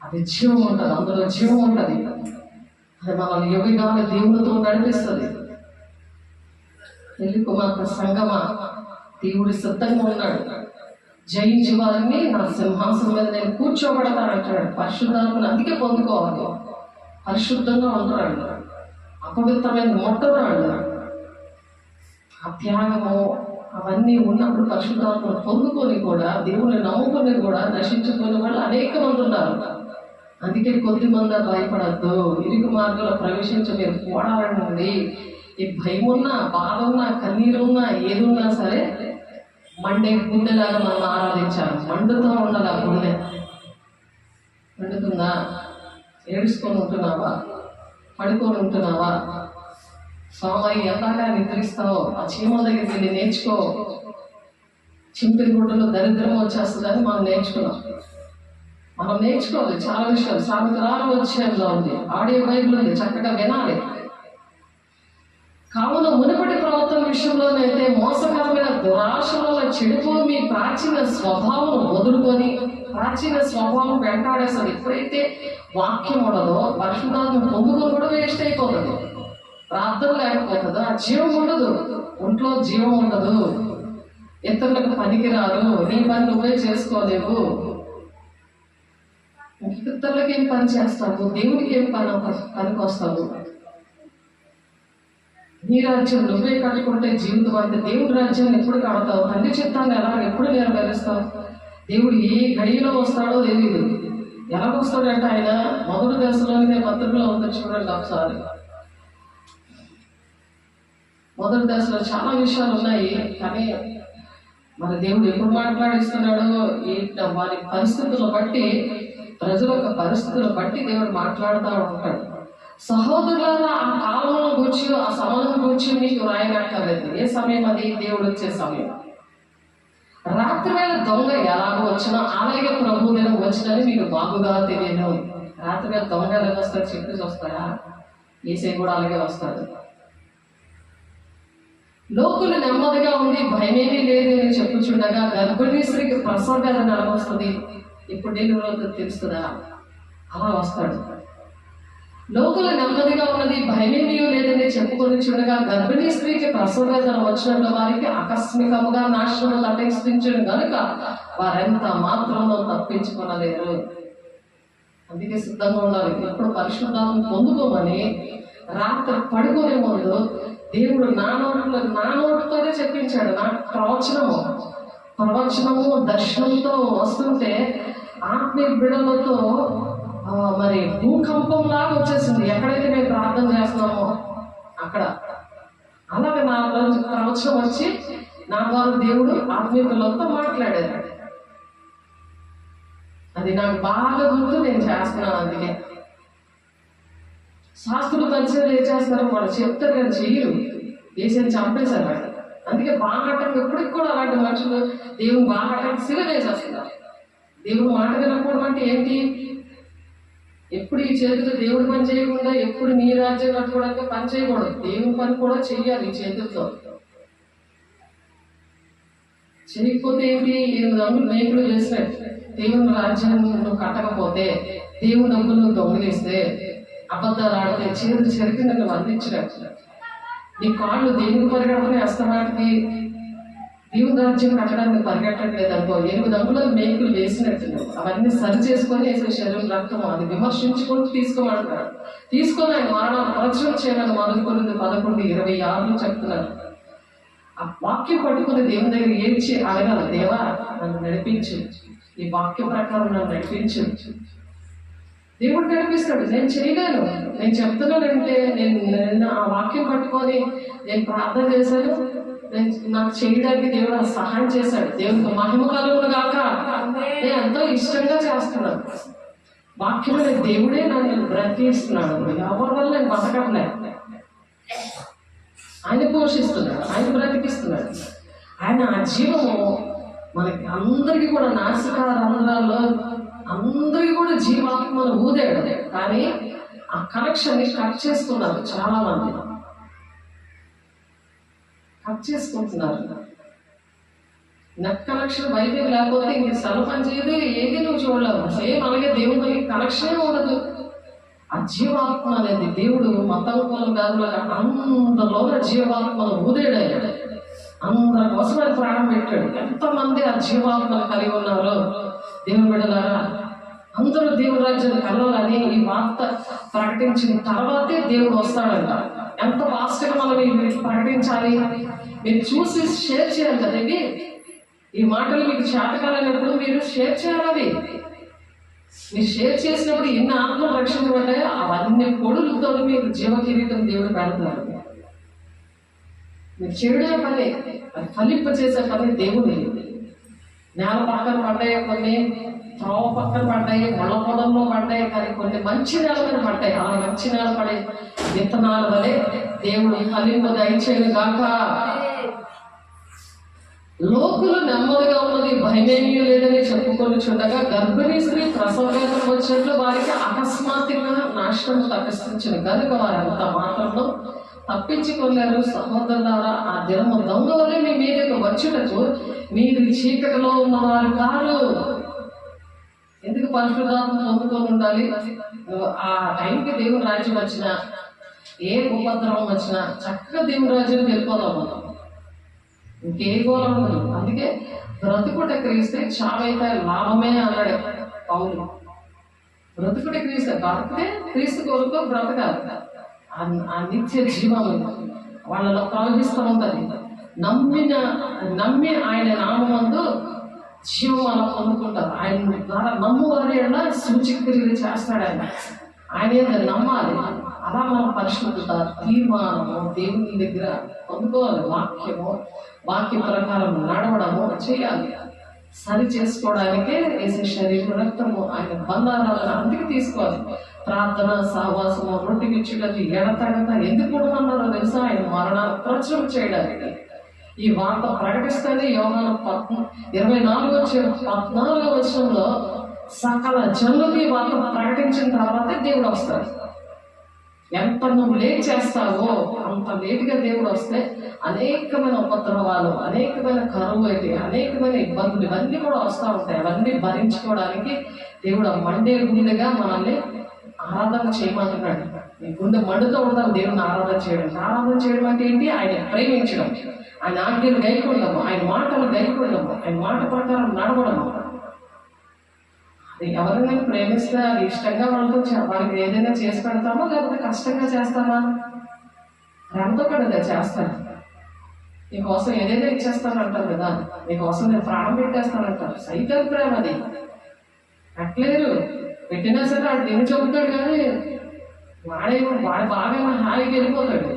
అది జీవం ఉంటుంది, అందులో జీవం ఉంటుంది. అది మనల్ని యుగగానే దేవునితో నడిపిస్తుంది. పెళ్లి కుమార్తె సంగమా, దేవుడి సిద్ధంగా ఉన్నాడు. జయించి వారిని నా సింహాసనం మీద నేను కూర్చోబెడతానంటాడు. పరిశుద్ధాత్మని అందుకే పొందుకోవాలి. పరిశుద్ధంగా ఉంటాడు, అపవిత్రమైన ముట్టరాడు. అత్యాగము అవన్నీ ఉన్నప్పుడు పరిశుద్ధాత్మను పొందుకొని కూడా దేవుని నమ్ముకొని కూడా నశించుకునే వాళ్ళు అనేక మంది ఉన్నారు. అందుకే కొద్ది మంది భయపడద్దు, ఇరుకు మార్గంలో ప్రవేశించి మీరు పోరాడండి. ఈ భయం ఉన్నా, బాధ ఉన్నా, కన్నీరు ఉన్నా, ఏదున్నా సరే మండే గుండెలాగా మనం ఆరాధించాలి. మండుతూ ఉండాలి. ఆ గుండె మండుతుందా? ఏడుచుకొని ఉంటున్నావా? పడుకొని ఉంటున్నావా? సోమరి ఎంతగా నిద్రిస్తావు? ఆ చీమల దగ్గరికి వెళ్ళి నేర్చుకో. చింపిరి గుడ్డలో దరిద్రం వచ్చేస్తుందని మనం నేర్చుకున్నాం. మనం నేర్చుకోవాలి చాలా విషయాలు. సామెతల 6వ ఉంది, ఆడియో బైబిల్ ఉంది, చక్కగా వినాలి. కావున మునుపటి ప్రవర్తన విషయంలోనైతే మోసకరమైన దురాశల చెడుతో మీ ప్రాచీన స్వభావం వదులుకొని, ప్రాచీన స్వభావం వెంటాడేస్తుంది. ఎప్పుడైతే వాక్యం ఉండదో పరిశుద్ధాత్మ పొందుకొని కూడా వేస్ట్ అయిపోతుంది. ప్రార్థన లేకపోతుందో ఆ జీవం ఉండదు, ఒంట్లో జీవం ఉండదు. ఇతరులకు పనికిరారు, నీ పని నువ్వే చేసుకోలేవు. ఇతరులకి ఏం పని చేస్తావు? దేవునికి ఏం పనికి వస్తావు? నీ రాజ్యం నువ్వే కట్టుకుంటే జీవితం అంటే దేవుడి రాజ్యాన్ని ఎప్పుడు కడతావు? తండ్రి చిత్తాన్ని ఎప్పుడు నెరవేరుస్తావు? దేవుడు ఏ గడిలో వస్తాడో తెలియదు. ఎలాగొస్తాడంటే ఆయన మొదటి దశలోనే పత్రికలో ఉంది, చూడండి ఒకసారి. మొదటి దశలో చాలా విషయాలు ఉన్నాయి, కానీ మరి దేవుడు ఎప్పుడు మాట్లాడిస్తున్నాడో వారి పరిస్థితులను బట్టి, ప్రజల యొక్క పరిస్థితులను బట్టి దేవుడు మాట్లాడుతూ ఉంటాడు. సహోదరులారా, ఆ కాలంలో కూర్చి, ఆ సమయం కూర్చి మీకు రాయనక్కర్లేదు. ఏ సమయం అది? దేవుడు వచ్చే సమయం. రాత్రి వేళ దొంగ ఎలాగో వచ్చినా అలాగే ప్రభు దినం వచ్చినని మీకు బాగుగా తెలియను. రాత్రి వేళ దొంగ ఎలాగ వస్తారు? చెప్పేసి వస్తారా? ఏసై కూడా అలాగే వస్తాడు. లోకులు నెమ్మదిగా ఉంది, భయమేమీ లేదు అని చెప్పుచుండగా గర్భిణీ స్త్రీకి ప్రసవ వేదన ఎలా వస్తుంది? ఇప్పుడు డెలివరీ తెలుస్తుందా? అలా వస్తాడు. లోకులు నెమ్మదిగా ఉన్నది, భయమేమీ లేదని చెప్పుకొని చూడగా గర్భిణీ స్త్రీకి ప్రసవ వేదన వచ్చినట్లు వారికి ఆకస్మికముగా నాశనం తటస్థించను కనుక వారెంత మాత్రంలో తప్పించుకొనలేరు. అందుకే సిద్ధంగా ఉండాలి. ఎప్పుడు పరిశుద్ధాత్మ పొందుకోమని రాత్రి పడుకునే ముందు దేవుడు నా నోటితోనే చెప్పించాడు. నాకు ప్రవచనము దర్శనంతో వస్తుంటే ఆత్మీయ బిడలతో మరి భూకంపం లాగా వచ్చేసింది. ఎక్కడైతే మేము ప్రార్థన చేస్తున్నామో అక్కడ అలాగే నా ప్రవచనం వచ్చి నా ద్వారా దేవుడు ఆత్మీయ పిల్లలతో మాట్లాడారు. అది నాకు బాగా గుర్తు, నేను చేస్తున్నాను. అందుకే శాస్త్రులు పరిచయం ఏం చేస్తారో వాళ్ళు చెప్తారు కానీ చెయ్యరు. వేసేది చంపేశారు వాళ్ళు. అందుకే బాగాటం ఎప్పటికి కూడా అలాంటి మనుషులు దేవుని బాగాటం సిగ వేసేస్తున్నారు. దేవుడు మాట వినకపోవడం అంటే ఏంటి? ఎప్పుడు ఈ చేతితో దేవుడి పని చేయకుండా ఎప్పుడు నీ రాజ్యం కట్టుకోవడానికి పని చేయకూడదు. దేవుని పని కూడా చెయ్యాలి ఈ చేతులతో. చేయకపోతే ఏంటి? 8 రంగులు మేకులు చేసినట్టు దేవుని రాజ్యాన్ని నువ్వు కట్టకపోతే, దేవుని డబ్బులు నువ్వు దొంగిలిస్తే, అబద్ధాలు ఆడితే, చేతులు చెరికి నన్ను వర్ణించినట్టు నీ కాళ్ళు దేవుని పరిగెడతనే అస్తమాటికి దేవుని రాజ్యం కట్టడానికి పరిగెట్టట్లేదు అనుకో, 8 రంగుల మేకులు వేసినట్టు అవన్నీ సరి చేసుకొని వేసే శరీరం రక్తం అది విమర్శించుకొని తీసుకోమంటున్నాడు. తీసుకొని ఆయన మరణం ప్రచురణ చేయాలని మొదలుకొని 11:26 చెప్తున్నాడు. ఆ వాక్యం పట్టుకుని దేవుని దగ్గర ఏడ్చి అడగాలి, దేవా నన్ను నడిపించు, ఈ వాక్యం ప్రకారం నన్ను నడిపించు. దేవుడు నడిపిస్తాడు. నేను చేయలేను, నేను చెప్తున్నానంటే నేను ఆ వాక్యం పట్టుకొని నేను ప్రార్థన చేశాను, నాకు చేయడానికి దేవుడు సహాయం చేశాడు. దేవునికి మహిమ కలుగును గాక. నేను ఎంతో ఇష్టంగా చేస్తున్నాను. వాక్యమైన దేవుడే నన్ను బ్రతికిస్తున్నాడు. ఎవరి వల్ల నేను బతకట్లే, ఆయన పోషిస్తున్నాడు, ఆయన బ్రతికిస్తున్నాడు. ఆయన ఆ జీవము మనకి అందరికీ కూడా నాసికా రంధ్రాల్లో అందరికీ కూడా జీవాత్మను ఊదాడు, కానీ ఆ కనెక్షన్ని కట్ చేస్తున్నారు. చాలా మంది కట్ చేసుకుంటున్నారు. నెట్ కనెక్షన్ వైద్యం లేకపోతే ఇంక సెల్ పని చేయదు, ఏది నువ్వు చూడలేవు. సేమ్ అలాగే దేవుడికి కనెక్షనే ఉండదు. ఆ జీవాత్మ అనేది దేవుడు మతం కులం కాదులాగా అందరిలోనే జీవాత్మను ఊదేడాడు. అందరి కోసం ఆయన ప్రాణం పెట్టాడు. ఎంతమంది ఆ జీవాత్మను కలిగి ఉన్నారో దేవుని బిడ్డలారా, అందరూ దేవుడి రాజ్యాన్ని కలవాలని ఈ వార్త ప్రకటించిన తర్వాతే దేవుడు వస్తాడంట. ఎంత ఫాస్ట్గా మనం ఇవి ప్రకటించాలి, మీరు చూసి షేర్ చేయాలి కదా. ఇవి ఈ మాటలు మీకు చేతకాలన్నప్పుడు మీరు షేర్ చేయాలి. మీరు షేర్ చేసినప్పుడు ఎన్ని ఆత్మలు రక్షించబడ్డాయో అవన్నీ పొడులతో మీరు జీవ కిరీటం దేవుడు పెడతారు. మీరు చేయడమే పని, అది ఫలింప చేసే పని దేవుడు. నేల పక్కన పడ్డాయి, కొన్ని త్రోవ పక్కన పడ్డాయి, ముళ్ళ పొలంలో పడ్డాయి, కానీ కొన్ని మంచి నేల మీద పడ్డాయి. అలా మంచి నేల పడే విత్తనాల వలె దేవుడు ఫలింప దయచేయను గాక. లోకులు నెమ్మదిగా ఉన్నది భయమేమీ లేదని చెప్పుకొని చుండగా గర్భిణీ స్త్రీ ప్రసవ వేదన వచ్చినట్లు వారికి అకస్మాత్తుగా నాశనం తప్పించిన కనుక వారంత మాత్రంలో తప్పించుకోలేరు. సహోదరులారా, ఆ దినము దొంగ వలె మీ మీదకు వచ్చుటకు మీరు చీకటిలో ఉన్నవారు కారు. ఎందుకు పరిశుద్ధాత్మ పొందుకొని ఉండాలి? ఆ టైంకి దేవుని రాజ్యం వచ్చినా, ఏ ఉపద్రవం వచ్చినా చక్కగా దేవుని రాజ్యానికి వెళ్ళిపోదాం మనం. ఇంకే గోళం ఉండదు. అందుకే బ్రతుకుట క్రీస్తే చావైతే లాభమే అన్నాడు పౌలు. బ్రతుకుట క్రీస్తే, బ్రతికితే క్రీస్తు కొరకు బ్రతకాలి. ఆ నిత్య జీవం వాళ్ళలో ప్రవహిస్తూ ఉంటుంది. నమ్మి ఆయన నామందు జీవం అలా పొందుకుంటారు. ఆయన ద్వారా నమ్మువారి అలా సూచక్రియలు చేస్తాడు. ఆయన నమ్మాలి. అలా మనం పరిశుద్ధత, తీర్మానము దేవుని దగ్గర పొందుకోవాలి. వాక్య ప్రకారం నడవడము చేయాలి. సరి చేసుకోవడానికే వేసే శరీరం రక్తము ఆయన బంధాలను అందుకు తీసుకోవాలి. ప్రార్థన, సహవాసము, రొట్టెకిచ్చుటది ఎడతెగక ఎందుకు కూడా అన్నారో తెలుసా? ఆయన మరణాన్ని ప్రచురం చేయడానికి. ఈ వార్త ప్రకటిస్తేనే యోహాను 14వ వచనంలో సకల జనులకి ఈ వార్త ప్రకటించిన తర్వాతే దేవుడు వస్తాడు. ఎంత నువ్వు లేట్ చేస్తావో అంత లేటుగా దేవుడు వస్తే అనేకమైన ఉపద్రవాలు, అనేకమైన కరువు అయితే, అనేకమైన ఇబ్బందులు ఇవన్నీ కూడా వస్తూ ఉంటాయి. అవన్నీ భరించుకోవడానికి దేవుడు మండే గుండెగా మనల్ని ఆరాధన చేయమంటున్నాడు. నీ గుండె మండుతో ఉండాలి దేవుని ఆరాధన చేయడం. ఆరాధన చేయడం అంటే ఏంటి? ఆయన ప్రేమించడం, ఆయన ఆజ్ఞలు గైకొనడము, ఆయన మాటలు గైకొనడము, ఆయన మాట ప్రకారం నడవడము. అది ఎవరినైనా ప్రేమిస్తే అది ఇష్టంగా వాళ్ళకి ఏదైనా చేసి పెడతామో, లేకపోతే కష్టంగా చేస్తామా? ప్రేమతో పడదా చేస్తాను, నీకోసం ఏదైనా ఇచ్చేస్తానంటారు కదా, నీకోసం నేను ప్రాణం పెట్టేస్తానంటారు. సైతం ప్రేమ అది. అట్లేరు, పెట్టినా సరే వాడు తిని చెబుతాడు, కానీ వాడు బాగా హాయిగా వెళ్ళిపోతాడు.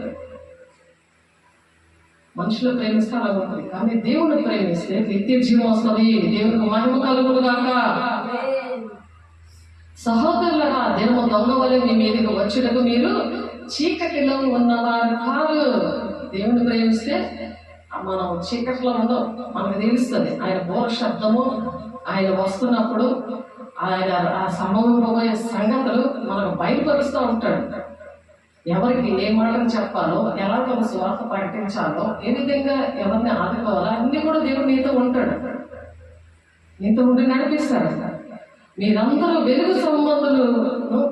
మనుషులు ప్రేమిస్తే అలా ఉంటుంది, కానీ దేవుని ప్రేమిస్తే నిత్య జీవం వస్తుంది. దేవునికి మహిమ కలుగును గాక. సహోదరులారా, దినము దొంగ వలె మీ మీదకి వచ్చుటకు మీరు చీకటిలో ఉన్నవారు కాదు. దేవుని ప్రేమిస్తే మనం చీకటిలో ఉండవు. మనకు తెలుస్తుంది ఆయన బోర శబ్దము, ఆయన వస్తున్నప్పుడు ఆయన ఆ సంభవింపబోయే సంగతులు మనకు బయలుపరుస్తూ ఉంటాడు. ఎవరికి ఏ మాటలు చెప్పాలో, ఎలా మన స్వార్థ ప్రకటించాలో, ఏ విధంగా ఎవరిని ఆదుకోవాలో అన్నీ కూడా దేవుడు నీతో ఉంటాడు. నీతో ఉండి నడిపిస్తాడు. మీరందరూ వెలుగు సంబంధులు,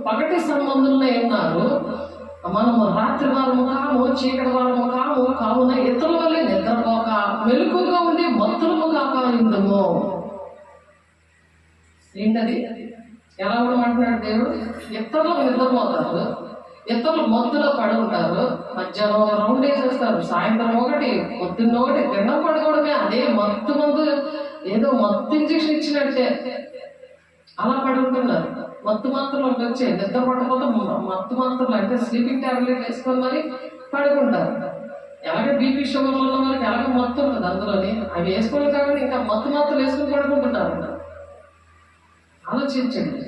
పగటి సంబంధులనే ఉన్నారు. మనము రాత్రి వారము కాము, చీకటి వారము కాము. కావున ఇతరుల వల్లే నిద్రపోక మెలకుగా ఉండి మత్తులము కాపాడిందము. ఏంటది? ఎలా ఉండమంటున్నాడు దేవుడు? ఇతరులు నిద్రపోతారు, ఇతరులు మత్తులో పడి ఉంటారు, మధ్యాహ్నం రౌండ్ వేసేస్తారు, సాయంత్రం ఒకటి, పొద్దున్న ఒకటి, తిండం పడుకోవడమే. అదే మత్తు మందు, ఏదో మత్తు ఇంజక్షన్ ఇచ్చినట్టే అలా పడి ఉంటున్నారు. మత్తు మాత్రలు వచ్చాయి, నిద్ర పడకపోతే మత్తు మాత్రలు అంటే స్లీపింగ్ టాబ్లెట్ వేసుకొని మరి పడుకుంటారు. ఎలాగ బీపీ షుగర్లు ఉన్న వాళ్ళకి ఎలాగ మత్తు ఉంటుంది అందులోని, అవి వేసుకోవాలి కాబట్టి ఇంకా మత్తు మాత్రలు వేసుకొని పడుకుంటున్నారు. ఆలోచించండి,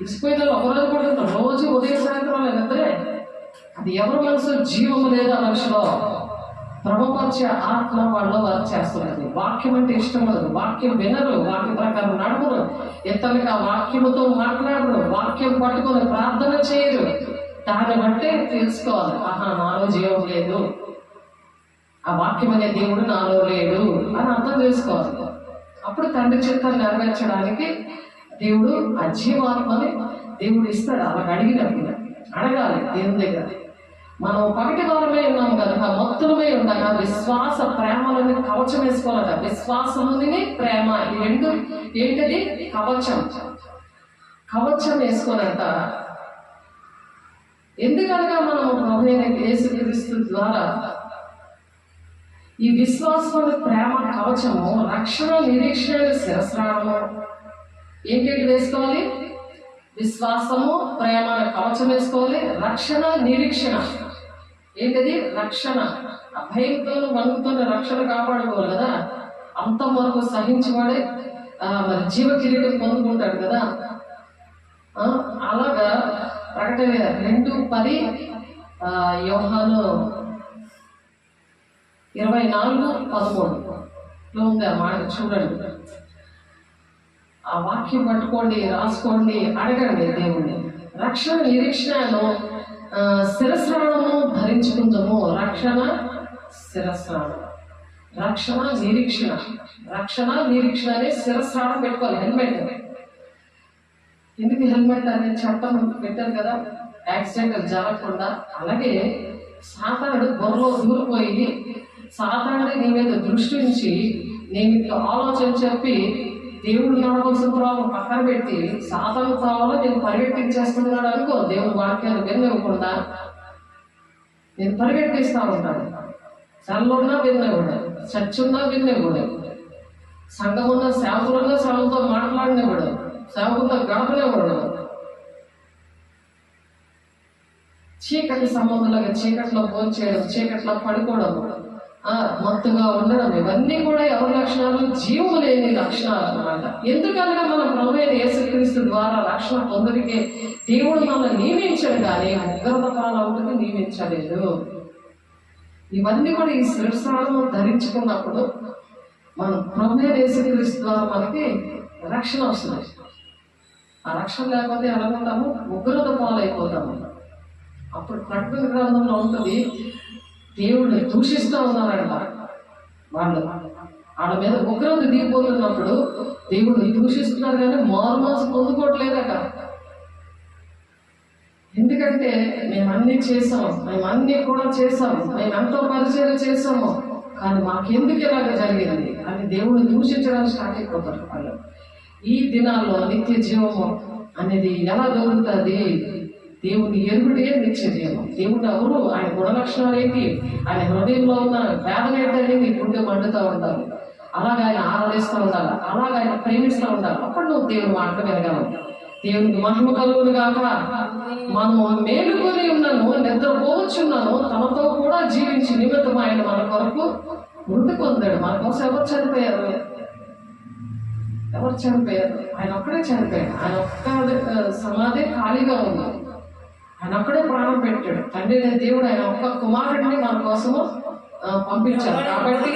ఇసిపోయిన ఒకరోజు పడుకుంటారు, రోజు ఉదయం సాయంత్రం నిద్రే. అది ఎవరి మనసు జీవము లేదా మనిషిలో. భ్రమపరిచే ఆత్మ వాళ్ళలో వర్క్ చేస్తున్నది. వాక్యం అంటే ఇష్టం ఉండదు, వాక్యం వినరు, వాక్య ప్రకారం నడవరు, ఇతరులకు ఆ వాక్యముతో మాట్లాడరు, వాక్యం పట్టుకొని ప్రార్థన చేయరు. దాన్ని బట్టే తెలుసుకోవాలి, ఆహా నాలో జీవం లేదు, ఆ వాక్యం అనే దేవుడు నాలో లేడు అని అర్థం చేసుకోవాలి. అప్పుడు తండ్రి చిత్తాన్ని నెరవేర్చడానికి దేవుడు ఆ జీవాత్మని దేవుడు ఇస్తాడు. అలాగ అడిగినప్పుడు అడగాలి దేవుని దగ్గర. మనం పగటి వారమే ఉన్నాం కనుక, మొత్తమే ఉండగా విశ్వాస ప్రేమలని కవచం వేసుకోవాలట. విశ్వాసముని ప్రేమ, ఈ రెండు ఏంటది? కవచం. కవచం వేసుకోవాలంట. ఎందుకనగా మనం ప్రభువైన యేసుక్రీస్తు ద్వారా ఈ విశ్వాసముని ప్రేమ కవచము, రక్షణ నిరీక్షణ శిరస్రావము ఏంటి వేసుకోవాలి? విశ్వాసము ప్రేమ కవచం వేసుకోవాలి. రక్షణ నిరీక్షణ ఏంటది? రక్షణ. భయంతోనూ వణుకుతోనూ రక్షణ కాపాడుకోవాలి కదా. అంతం వరకు సహించేవాడే మరి జీవ కిరీటం పొందుకుంటాడు కదా. అలాగా ప్రకటన 2:10 యోహాను 24:13 ఉంది ఆ మాట. చూడండి, ఆ వాక్యం పట్టుకోండి, రాసుకోండి, అడగండి దేవుణ్ణి. రక్షణ నిరీక్షణను శిరస్రావము ధరించుకుందాము. రక్షణ శిరస్రావం, రక్షణ నిరీక్షణ. రక్షణ నిరీక్షణ అనే శిరస్రావం పెట్టుకోవాలి. హెల్మెట్ ఎందుకు హెల్మెట్ అనేది చట్టం పెట్టారు కదా, యాక్సిడెంట్ జరగకుండా. అలాగే సాతానుడు బుర్రలో దూరిపోయి సాతానుడి నీ మీద దృష్టి ఉంచి నేను ఆలోచన చెప్పి దేవుడు నడవలసిన త్రోవ పక్కన పెట్టి సాతాను త్రోవలో నేను పరిగెట్టించేస్తున్నాడు అనుకో. దేవుడు వాక్యాలు విన్నవ్వకుండా నేను పరిగెట్టిస్తా ఉంటాను. సెల్లున్నా విన్నవ్వడు, చర్చ్ ఉన్నా విన్నవ్వడు, సంఘం ఉన్న సేవకులున్నా సేవలతో మాట్లాడినవాడు, సేవకులతో గడపనివ్వడు. చీకటి సంబంధులుగా చీకట్లో భోంచేయడం, చీకట్లో పడుకోవడం, మత్తుగా ఉండడం, ఇవన్నీ కూడా ఎవరి లక్షణాలు? జీవము లేని లక్షణాలు అన్నమాట. ఎందుకనగా మనం ప్రభువైన యేసుక్రీస్తు ద్వారా రక్షణ పొందడికే దేవుడు మనల్ని నియమించాడు, కానీ ఉగ్రత పాలవుటకు నియమించలేదు. ఇవన్నీ కూడా ఈ శిరస్రావము ధరించుకున్నప్పుడు మనం ప్రభువైన యేసుక్రీస్తు ద్వారా మనకి రక్షణ వస్తుంది. ఆ రక్షణ లేకపోతే ఎలా ఉంటాము? ఉగ్రత పాలైపోతాము. అప్పుడు ప్రకటన గ్రంథంలో ఉంటుంది, దేవుడిని దూషిస్తూ ఉన్నారంట వాళ్ళు. వాళ్ళ మీద ఉగ్రత దిగిపోతున్నప్పుడు దేవుడిని దూషిస్తున్నారు, కానీ మారుమాసు పొందుకోవట్లేదట. ఎందుకంటే మేమన్నీ చేసాము, మేమన్నీ కూడా చేసాము, మేము ఎంతో పరిచయం చేసాము, కానీ మాకెందుకు ఇలాగ జరిగింది అని దేవుడిని దూషించడానికి స్టార్ట్ అయిపోతారు వాళ్ళు. ఈ దినాల్లో నిత్య జీవము అనేది ఎలా దొరుకుతుంది? దేవుని ఎరుగుడే నిత్య జీవం. దేవుడు ఎవరు? ఆయన గుణలక్షణాలు ఏంటి? ఆయన హృదయంలో ఉన్న వేదన ఏంటనేది నీ గుండె మండుతూ ఉంటారు. అలాగే ఆయన ఆరాధిస్తూ ఉండాలి, అలాగే ఆయన ప్రేమిస్తూ ఉండాలి. అప్పుడు నువ్వు దేవుని మాటలు వినగలవు. దేవునికి మహిమ కలుగును గాక. మనము మేలుకొని ఉన్నాను, నిద్రపోవచ్చున్నాను, తనతో కూడా జీవించి నిమిత్తం ఆయన మన కొరకు మృతి పొందాడు. మన కోసం ఎవరు చనిపోయారు? ఎవరు చనిపోయారు? ఆయన ఒక్కడే చనిపోయాడు. ఆయన ఒక్క సమాధి ఖాళీగా ఉంది. ఆయన ఒక్కడే ప్రాణం పెట్టాడు. తండ్రి దేవుడు ఆయన ఒక్క కుమారుడిని మన కోసము పంపించారు. కాబట్టి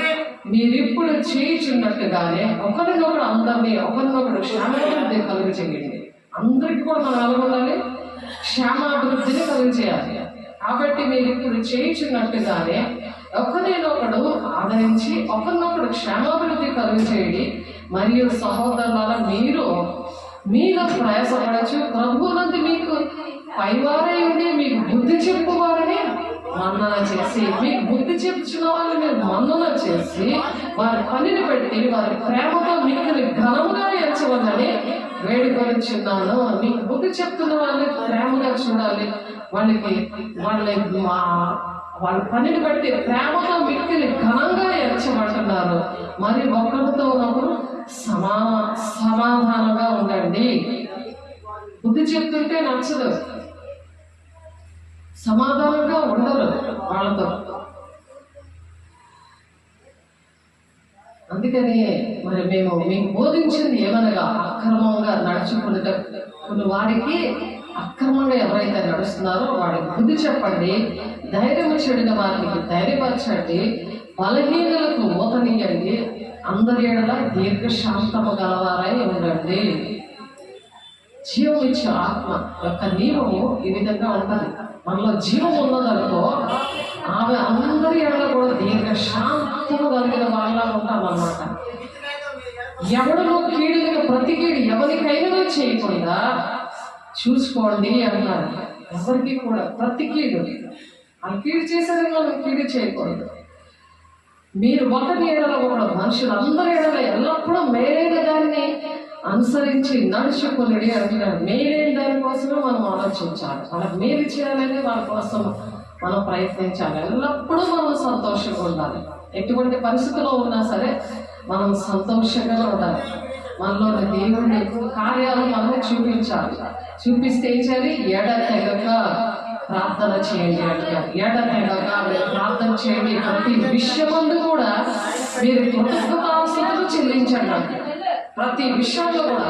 మీరిప్పుడు చేయించున్నట్టుగానే ఒకరినొకడు అందరినీ ఒకరినొకడు క్షేమాభివృద్ధి కలుగు చేయండి. అందరికీ కూడా మనం ఎలా ఉండాలి? క్షేమాభివృద్ధిని కలుగు చేయాలి. కాబట్టి మీరు ఇప్పుడు చేయించున్నట్టుగానే ఒకరినొకడు ఆదరించి ఒకరినొకడు క్షేమాభివృద్ధి కలుగు చేయండి. మరియు సహోదరులారా, మీలో ప్రయాసపడచ్చు. ప్రభువునందు మీకు పైవారై ఉండి మీకు బుద్ధి చెప్పువారని మన్నన చేసి, మీకు బుద్ధి చెప్పుచున్న వాళ్ళు మీరు మన్నన చేసి వారి పనిని పెట్టి వారి ప్రేమతో మిమ్మల్ని ఘనముగా ఎంచవద్దని వేడుకొనిచున్నాను. మీకు బుద్ధి చెప్తున్న వాళ్ళని ప్రేమగా చూడాలి. వాళ్ళ పనిని బట్టి ప్రేమతో మిక్కిలి ఘనంగా ఎంచమంటున్నారు. మరి ఒకరితో ఉన్నప్పుడు సమాధానంగా ఉండండి. బుద్ధి చెప్తుంటే నచ్చదు, సమాధానంగా ఉండరు వాళ్ళతో. అందుకని మరి మేము మీకు బోధించింది ఏమనగా అక్రమంగా నడుచుకుంట కొన్ని వారికి అక్రమంగా ఎవరైతే నడుస్తున్నారో వాడికి బుద్ధి చెప్పండి. ధైర్యం చెడిన వారికి ధైర్యపరచండి, బలహీనులకు ఊతనీయండి, అందరి ఎడల దీర్ఘశాంతము గలవారై ఉండండి. జీవం ఇచ్చే ఆత్మ యొక్క నియమము ఈ విధంగా ఉంటుంది. మనలో జీవం ఉన్నదనుకో ఆమె అందరి ఎడల కూడా దీర్ఘశాంతము కలిగిన వాళ్ళ ఉంటాం అన్నమాట. ఎవడనో కీడుగా ప్రతి కీడు ఎవరికైనా చేయకుండా చూసుకోండి అన్నారు. ఎవరికి కూడా ప్రతి కీడు ఆ కీడు చేసేది మనం కీడు చేయకూడదు. మీరు ఒకరి ఏడల ఒకడు మనుషులందరి ఏడల ఎల్లప్పుడూ మేలైన దాన్ని అనుసరించి నడుచుకుని అంటున్నారు. మేలైన దానికోసమే మనం ఆలోచించాలి. వాళ్ళకి మేలు చేయాలని వాళ్ళ కోసం మనం ప్రయత్నించాలి. ఎల్లప్పుడూ మనం సంతోషంగా ఉండాలి. ఎటువంటి పరిస్థితుల్లో ఉన్నా సరే మనం సంతోషంగా ఉండాలి. మనలోని దేవుడి కార్యాలు మనం చూపించాలి. చూపిస్తే ఏం చేయాలి? ఎడతెగక ప్రార్థన చేయండి అంటారు. ఎడతెగక ప్రార్థన చేయండి. ప్రతి విషయమందు కూడా మీరు కృతజ్ఞతాస్తుతులు చెల్లించండి అంటారు. ప్రతి విషయంలో కూడా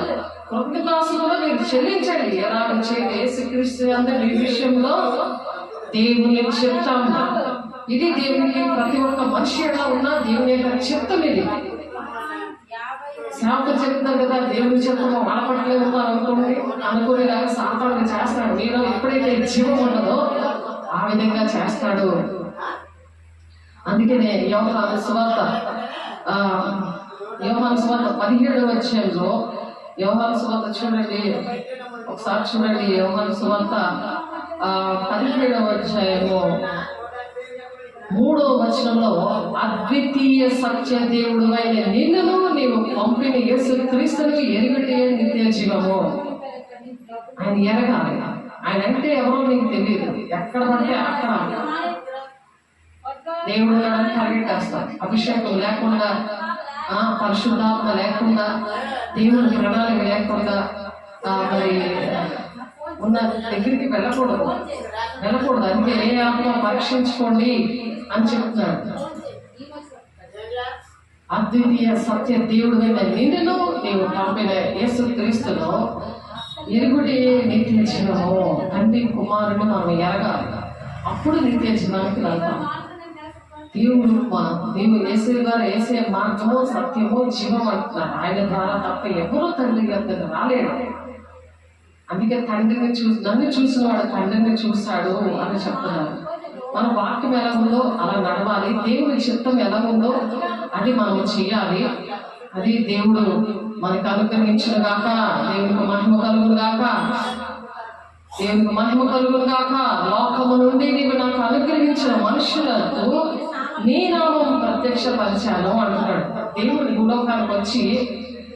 కృతజ్ఞతాస్తుతులు మీరు చెల్లించండి. ఎలా చేయండి? యేసుక్రీస్తు అందరి ఈ విషయంలో దేవుని చిత్తం ఇది. దేవునికి ప్రతి ఒక్క మనిషి ఎలా ఉన్నా దేవుని యొక్క చిత్తం ఇది. సేవకులు చెప్తున్నారు కదా, దేవుని చిత్తము బలపడలేదు అనుకునేలాగా సాతాను చేస్తాడు. మీలో ఎప్పుడైతే జీవం ఉండదో ఆ విధంగా చేస్తాడు. అందుకనే యోహాను సువార్త 17వ అధ్యాయంలో యోహాను సువార్త చూడండి, ఒకసారి చూడండి. యోహాను సువార్త 17వ అధ్యాయము 3వ వచనంలో అద్వితీయ సత్య దేవుడు అయిన నిన్నును నీవు పంపిన యేసుక్రీస్తును ఎరుగటే నిత్య జీవము. ఆయన ఎరగాలి. ఆయన అంటే ఎవరో నీకు తెలియదు. ఎక్కడ పడితే అక్కడ దేవుడు పరిగెట్టేస్తాడు. అభిషేకం లేకుండా, పరిశుద్ధాత్మ లేకుండా, దేవుడి ప్రణాళిక లేకుండా మరి ఉన్న దగ్గరికి వెళ్ళకూడదు. అందుకే ఏ ఆత్మ పరీక్షించుకోండి అని చెప్తున్నాడు. అద్వితీయ సత్య దేవుడు నిన్నును నీవు పంపిన యేసుక్రీస్తును ఎరుగుడి నిత్య జీవము. తండ్రి కుమారుని మనం ఎరగాలి. అప్పుడు నిత్య జీవానికి వెళ్తాం. దేవుడు యేసు గారు వేసే మార్గము సత్యము జీవం అంటున్నారు. ఆయన ద్వారా తప్ప ఎవరూ తండ్రి గారు రాలేడు. అందుకే తండ్రిని నన్ను చూసిన వాడు తండ్రిని చూస్తాడు అని చెప్తున్నారు. మన వాక్యం ఎలా ఉందో అలా నడవాలి. దేవుడి చిత్తం ఎలా ఉందో అది మనం చేయాలి. అది దేవుడు మనకు అనుగ్రహించిన గాక. దేవునికి మహిమ కలుగును గాక. దేవునికి మహిమ కలుగును గాక. లోకము నుండి నీవు నాకు అనుగ్రహించిన మనుషులకు నీ నామం ప్రత్యక్షపరిచాను అంటున్నాడు. దేవుడు భూలోకానికి వచ్చి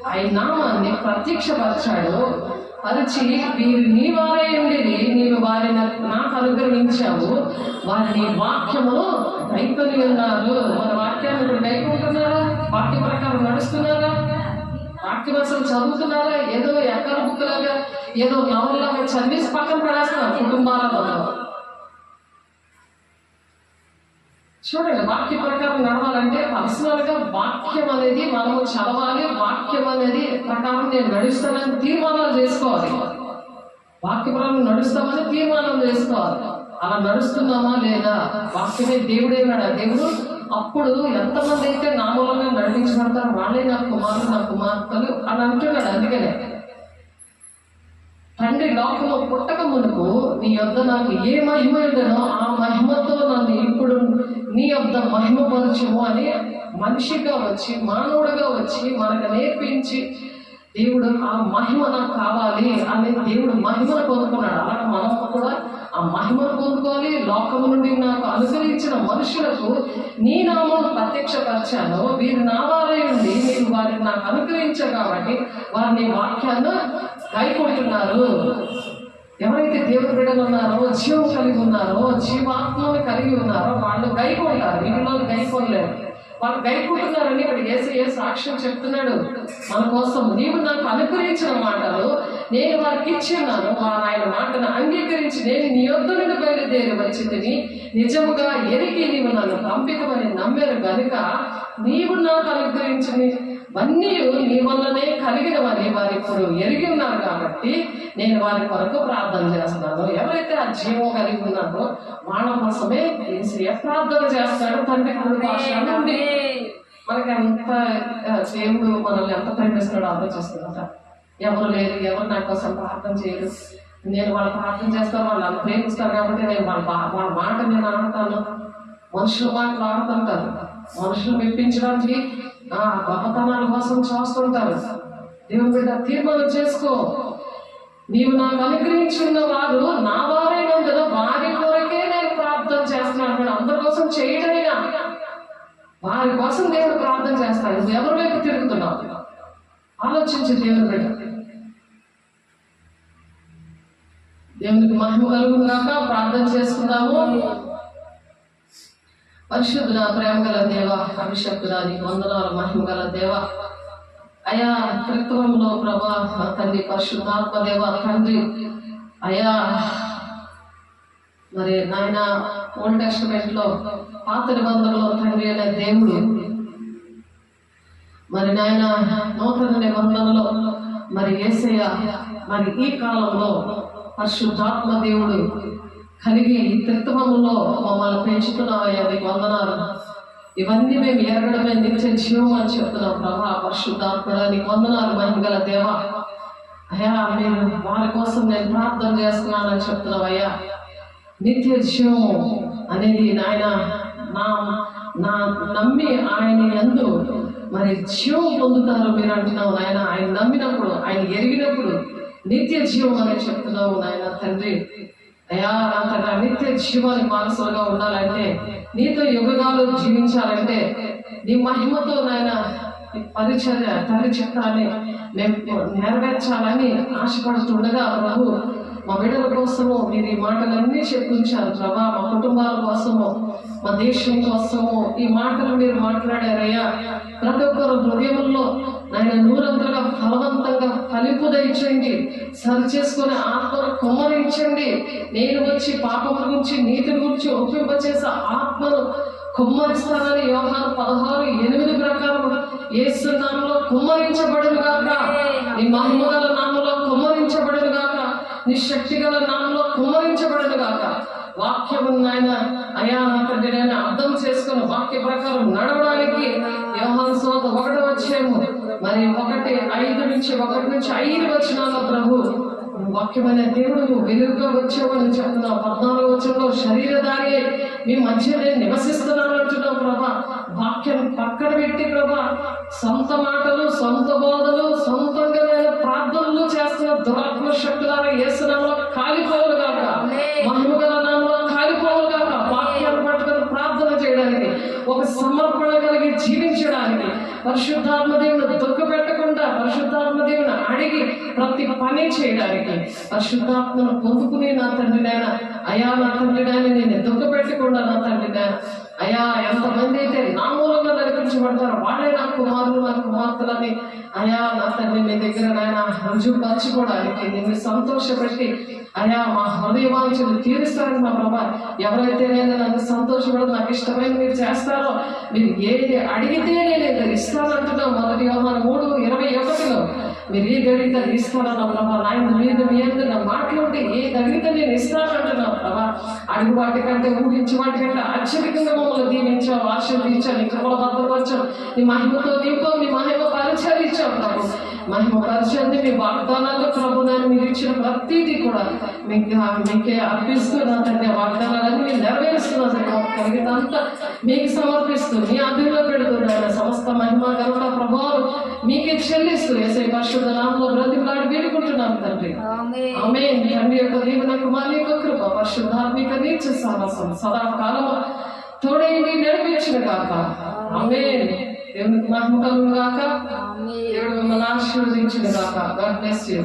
ఆయన నామాన్ని ప్రత్యక్షపరిచాడు. పరిచి వీరు నీ వారే ఉండేది, నీవు వారిని నాకు అనుగ్రహించావు, వారిని వాక్యమును గైకొని ఉన్నారు. మన వాక్యాన్ని ఇప్పుడు గైకుంటున్నారా? వాక్య ప్రకారం నడుస్తున్నారా? వాక్యం అసలు చదువుతున్నారా? ఏదో ఎక్కడ బుక్కులాగా ఏదో నవల్లాగా చదివేసి పక్కన పడేస్తున్నారు కుటుంబాలలో. చూడండి, వాక్య ప్రకారం నడవాలంటే పర్సనల్ గా వాక్యం అనేది మనము చదవాలి. వాక్యం అనేది ప్రకారం నేను నడుస్తానని తీర్మానాలు చేసుకోవాలి. వాక్య ప్రకారం నడుస్తామని తీర్మానం చేసుకోవాలి. అలా నడుస్తున్నామా లేదా? వాక్యమే దేవుడేనాడా దేవుడు. అప్పుడు ఎంతమంది అయితే నా మూలంగా నడిపించబడతారో వాళ్ళే నా కుమారులు నా కుమార్తెలు అని అంటున్నాడు. అందుకనే తండ్రి లోకము పుట్టక మునుపు నీ యొద్ద నాకు ఏ మహిమ ఉండనో ఆ మహిమతో నన్ను ఇప్పుడు నీ యొద్ద మహిమపరచుము అని మనిషిగా వచ్చి మానవుడిగా వచ్చి మనకు నేర్పించి దేవుడు ఆ మహిమ నాకు కావాలి అని దేవుడు మహిమను పొందుకున్నాడు. అలాగే మనం కూడా ఆ మహిమను పొందుకోవాలి. లోకము నుండి నాకు అనుసరించిన మనుషులకు నీ నామం ప్రత్యక్షపరిచాను. వీరు నా వారై ఉండి మీరు వారిని నాకు అనుగ్రహించారు కాబట్టి వారిని వాక్యాన్ని గైకొంటున్నారు. ఎవరైతే దేవుడి బిడ్డలు ఉన్నారో, జీవం కలిగి ఉన్నారో, జీవాత్మను కలిగి ఉన్నారో వాళ్ళు గైకొంటారు. వీటిలో గైకొనలేరు. వాళ్ళు గైకుంటున్నారని ఇక్కడ యేసయ్య సాక్ష్యం చెప్తున్నాడు మన కోసం. నీవు నాకు అనుగ్రహించిన మాటలు నేను వారికి ఇచ్చిన్నాను. వారు ఆయన మాటను అంగీకరించి నేను నీ యొద్ద నుండి బయలుదేరి వచ్చితిని నిజముగా ఎరిగి నీవు నన్ను పంపికమని నమ్మారు కనుక నీవు నాకు అనుగ్రహించిన ఇవన్నీ నీ వల్లనే కలిగినవని వారు ఇప్పుడు ఎరిగి ఉన్నారు కాబట్టి నేను వారి కొరకు ప్రార్థన చేస్తున్నాను. ఎవరైతే ఆ జీవం కలిగి ఉన్నారో వాళ్ళ కోసమే యేసయ్య ప్రార్థన చేస్తాడు. తండ్రి కుడి పార్శ్వాన నుండి. మనకి ఎంత దేవుడు మనల్ని ఎంత ప్రేమిస్తున్నాడో ఆలోచిస్తున్నాడ. ఎవరు లేరు, ఎవరు నా కోసం ప్రార్థన చేయరు, నేను వాళ్ళు ప్రార్థన చేస్తాను, వాళ్ళు నన్ను ప్రేమిస్తారు కాబట్టి నేను వాళ్ళ మాట నేను ఆడతాను. మనుషుల మాటలు ఆడుతుంటారు, మనుషులు మెప్పించడానికి గొప్పతనాల కోసం చూస్తుంటారు. దేవుని బిడ్డ తీర్మానం చేసుకో, నీవు నాకు అనుగ్రహించిన వారు నా వారైనందున వారి కొరకే నేను ప్రార్థన చేస్తున్నాను. అందరి కోసం చేయడైనా వారి కోసం దేవుడు ప్రార్థన చేస్తాడు. నువ్వు ఎవరి వైపు తిరుగుతున్నావు ఆలోచించి దేవుని బిడ్డ. దేవునికి మహిమ కలుగుగాక. ప్రార్థన చేసుకుందాము. పరిశుద్ధుల ప్రేమ గల దేవ, అభిషక్తుడా నీకు వందనాలు. మహిమ గల దేవ అయా, త్రిత్వంలో ప్రభా తండ్రి, పరిశుద్ధాత్మ దేవ తండ్రి అయా, మరి నాయన ఓల్డ్ టెస్టమెంట్ లో పాత నిబంధనలో తండ్రి అనే దేవుడు, మరి నాయన నూతన నిబంధనలో మరి యేసయ్య మరి ఈ కాలంలో పరిశుద్ధాత్మ దేవుడు కలిగి త్రిత్వములో మమ్మల్ని పెంచుతున్నావయ్యా, నీకు వందనాలు. ఇవన్నీ మేము ఎరగడమే నిత్య జీవం అని చెప్తున్నాం ప్రభా. పరిశుద్ధాత్మ నీకు వందనాలు. మహిమగల దేవ అయ్యా, మీరు వారి కోసం నేను ప్రార్థన చేస్తున్నానని చెప్తున్నావయ్యా. నిత్య జీవము అనేది నాయన నా నమ్మి ఆయన యందు మరి జీవం పొందుతారు మీరు అంటున్నావు నాయన. ఆయన నమ్మినప్పుడు, ఆయన ఎరిగినప్పుడు నిత్య జీవం అని చెప్తున్నావు నాయన తండ్రి. అయ్యా, నా నిత్య జీవానికి వారసులుగా ఉండాలంటే, నీతో యుగాలు జీవించాలంటే, నీ మహిమతో నాయన పరిచర్య తల్లి చిత్తాన్ని మేము నెరవేర్చాలని ఆశపడుతుండగా ప్రభు, మా బిడ్డల కోసము మీరు ఈ మాటలన్నీ చెప్పించారు ప్రభా. మా కుటుంబాల కోసము, మా దేశం కోసము ఈ మాటలు మీరు మాట్లాడారయ్యా. ప్రతి ఒక్కరు హృదయంలో ఆయన నూరంతగా ఫలవంతంగా ఫలింపు దయచేయండి. సరి చేసుకునే ఆత్మను కుమ్మరించండి. నేను వచ్చి పాపం గురించి, నీతి గురించి ఒప్పింపచేసే ఆత్మను కుమ్మరిస్తానని యోహాను 16:8 ప్రకారం యేసు నామములో కుమ్మరించబడును గాక. నీ మహిమగల నామములో కుమ్మరించబడును గాక. నీ శక్తి గల నామములో కుమ్మరించబడును గాక. వాక్యము నాయన అయా నా తండ్రి నాయన అర్థం చేసుకుని వాక్య ప్రకారం నడవడానికి యోహాను సువార్త 1వ అధ్యాయము మరి 1:5 నుంచి 5 వచనాల ప్రభు వాక్యమైన దేవుడు వెలుగుగా వచ్చావని చెప్తున్నావు. 14వ వచనంలో శరీరధారి మీ మధ్య నేను నివసిస్తున్నాను అంటున్నావు ప్రభా. వాక్యం పక్కన పెట్టి ప్రభా, సొంత మాటలు, సొంత బోధలు, సొంతంగా నేను ప్రార్థనలు చేస్తున్న దురాత్మ శక్తులను యేసునామములో కాలిపోవులు గాక. మహిమగల నామములో కాలిపోవులు గాక. వాక్యాన్ని పట్టుకొని ప్రార్థన చేయడానికి, ఒక సమర్పణ కలిగి జీవించడానికి, పరిశుద్ధాత్మ దేవుని దుఃఖ పెట్టకుండా పరిశుద్ధాత్మ దేవుని అడిగి ప్రతి పని చేయడానికి, పరిశుద్ధాత్మను పొందుకుని నా తండ్రి నాయన అయా, నా తండ్రి నాయన నేను దుఃఖ పెట్టకుండా నా తండ్రి నాయన అయా, ఎంతమంది అయితే నా మూలంగా నడిపించబడతారో వాళ్ళే నా కుమారులు, నా కుమార్తెలని అయా నా తండ్రి మీ దగ్గర నాయన రుజువుపరచుకోవడానికి, నిన్ను సంతోషపెట్టి అయా మా హృదయవాంఛలు తీరుస్తారని మా ప్రభా. ఎవరైతే నేను నన్ను సంతోషపడదు, నాకు ఇష్టమైన మీరు చేస్తారో, మీరు ఏది అడిగితే నేను ఇస్తానంటున్నా. 1 యోహాను 3:21 మీరు ఏ గడిగితే ఇస్తానన్నా ప్రభా. నాయన మీద మీ నా మాట్లాడితే ఏది అడిగితే నేను ఇస్తానంటున్నా ప్రభా. అడుగు వాటికంటే, ఊహించి వాటికంటే అత్యధికంగా మమ్మల్ని దీవించావు, ఆశీర్వదించావు, నీ కృపల భద్రపరచావు, నీ మహిమతో నింపావు, నీ మహిమ పరిచయం ఇచ్చావు ప్రభు. మహిమ పరిచయాన్ని మీ వాగ్దానాల్లో ప్రభు దాన్ని మీరు ఇచ్చిన ప్రతిదీ కూడా మీకే అర్పిస్తున్నా తండ్రి. వాగ్దానాలన్నీ మీరు నెరవేరుస్తున్నా కలిగినంతా మీకు సమర్పిస్తూ మీ అధీనంలో పెడుతున్నాను. సమస్త మహిమ ఘనత ప్రభావం మీకే చెల్లిస్తూ యేసయ్య పరిశుద్ధ నామములో బ్రతిమలాడి వేడుకుంటున్నాను తండ్రి. ఆమేన్. తండ్రి యొక్క దీవెన, కుమారుని యొక్క కృప, పరిశుద్ధాత్మిక నీచ సహవాసం సదాకాలము తోడైంది నడిపించిన గాక. ఆమేన్. దేవునికి మహిమ కలుగును గాక. దేవుడు మిమ్మల్ని ఆశీర్వదించును గాక. God bless you.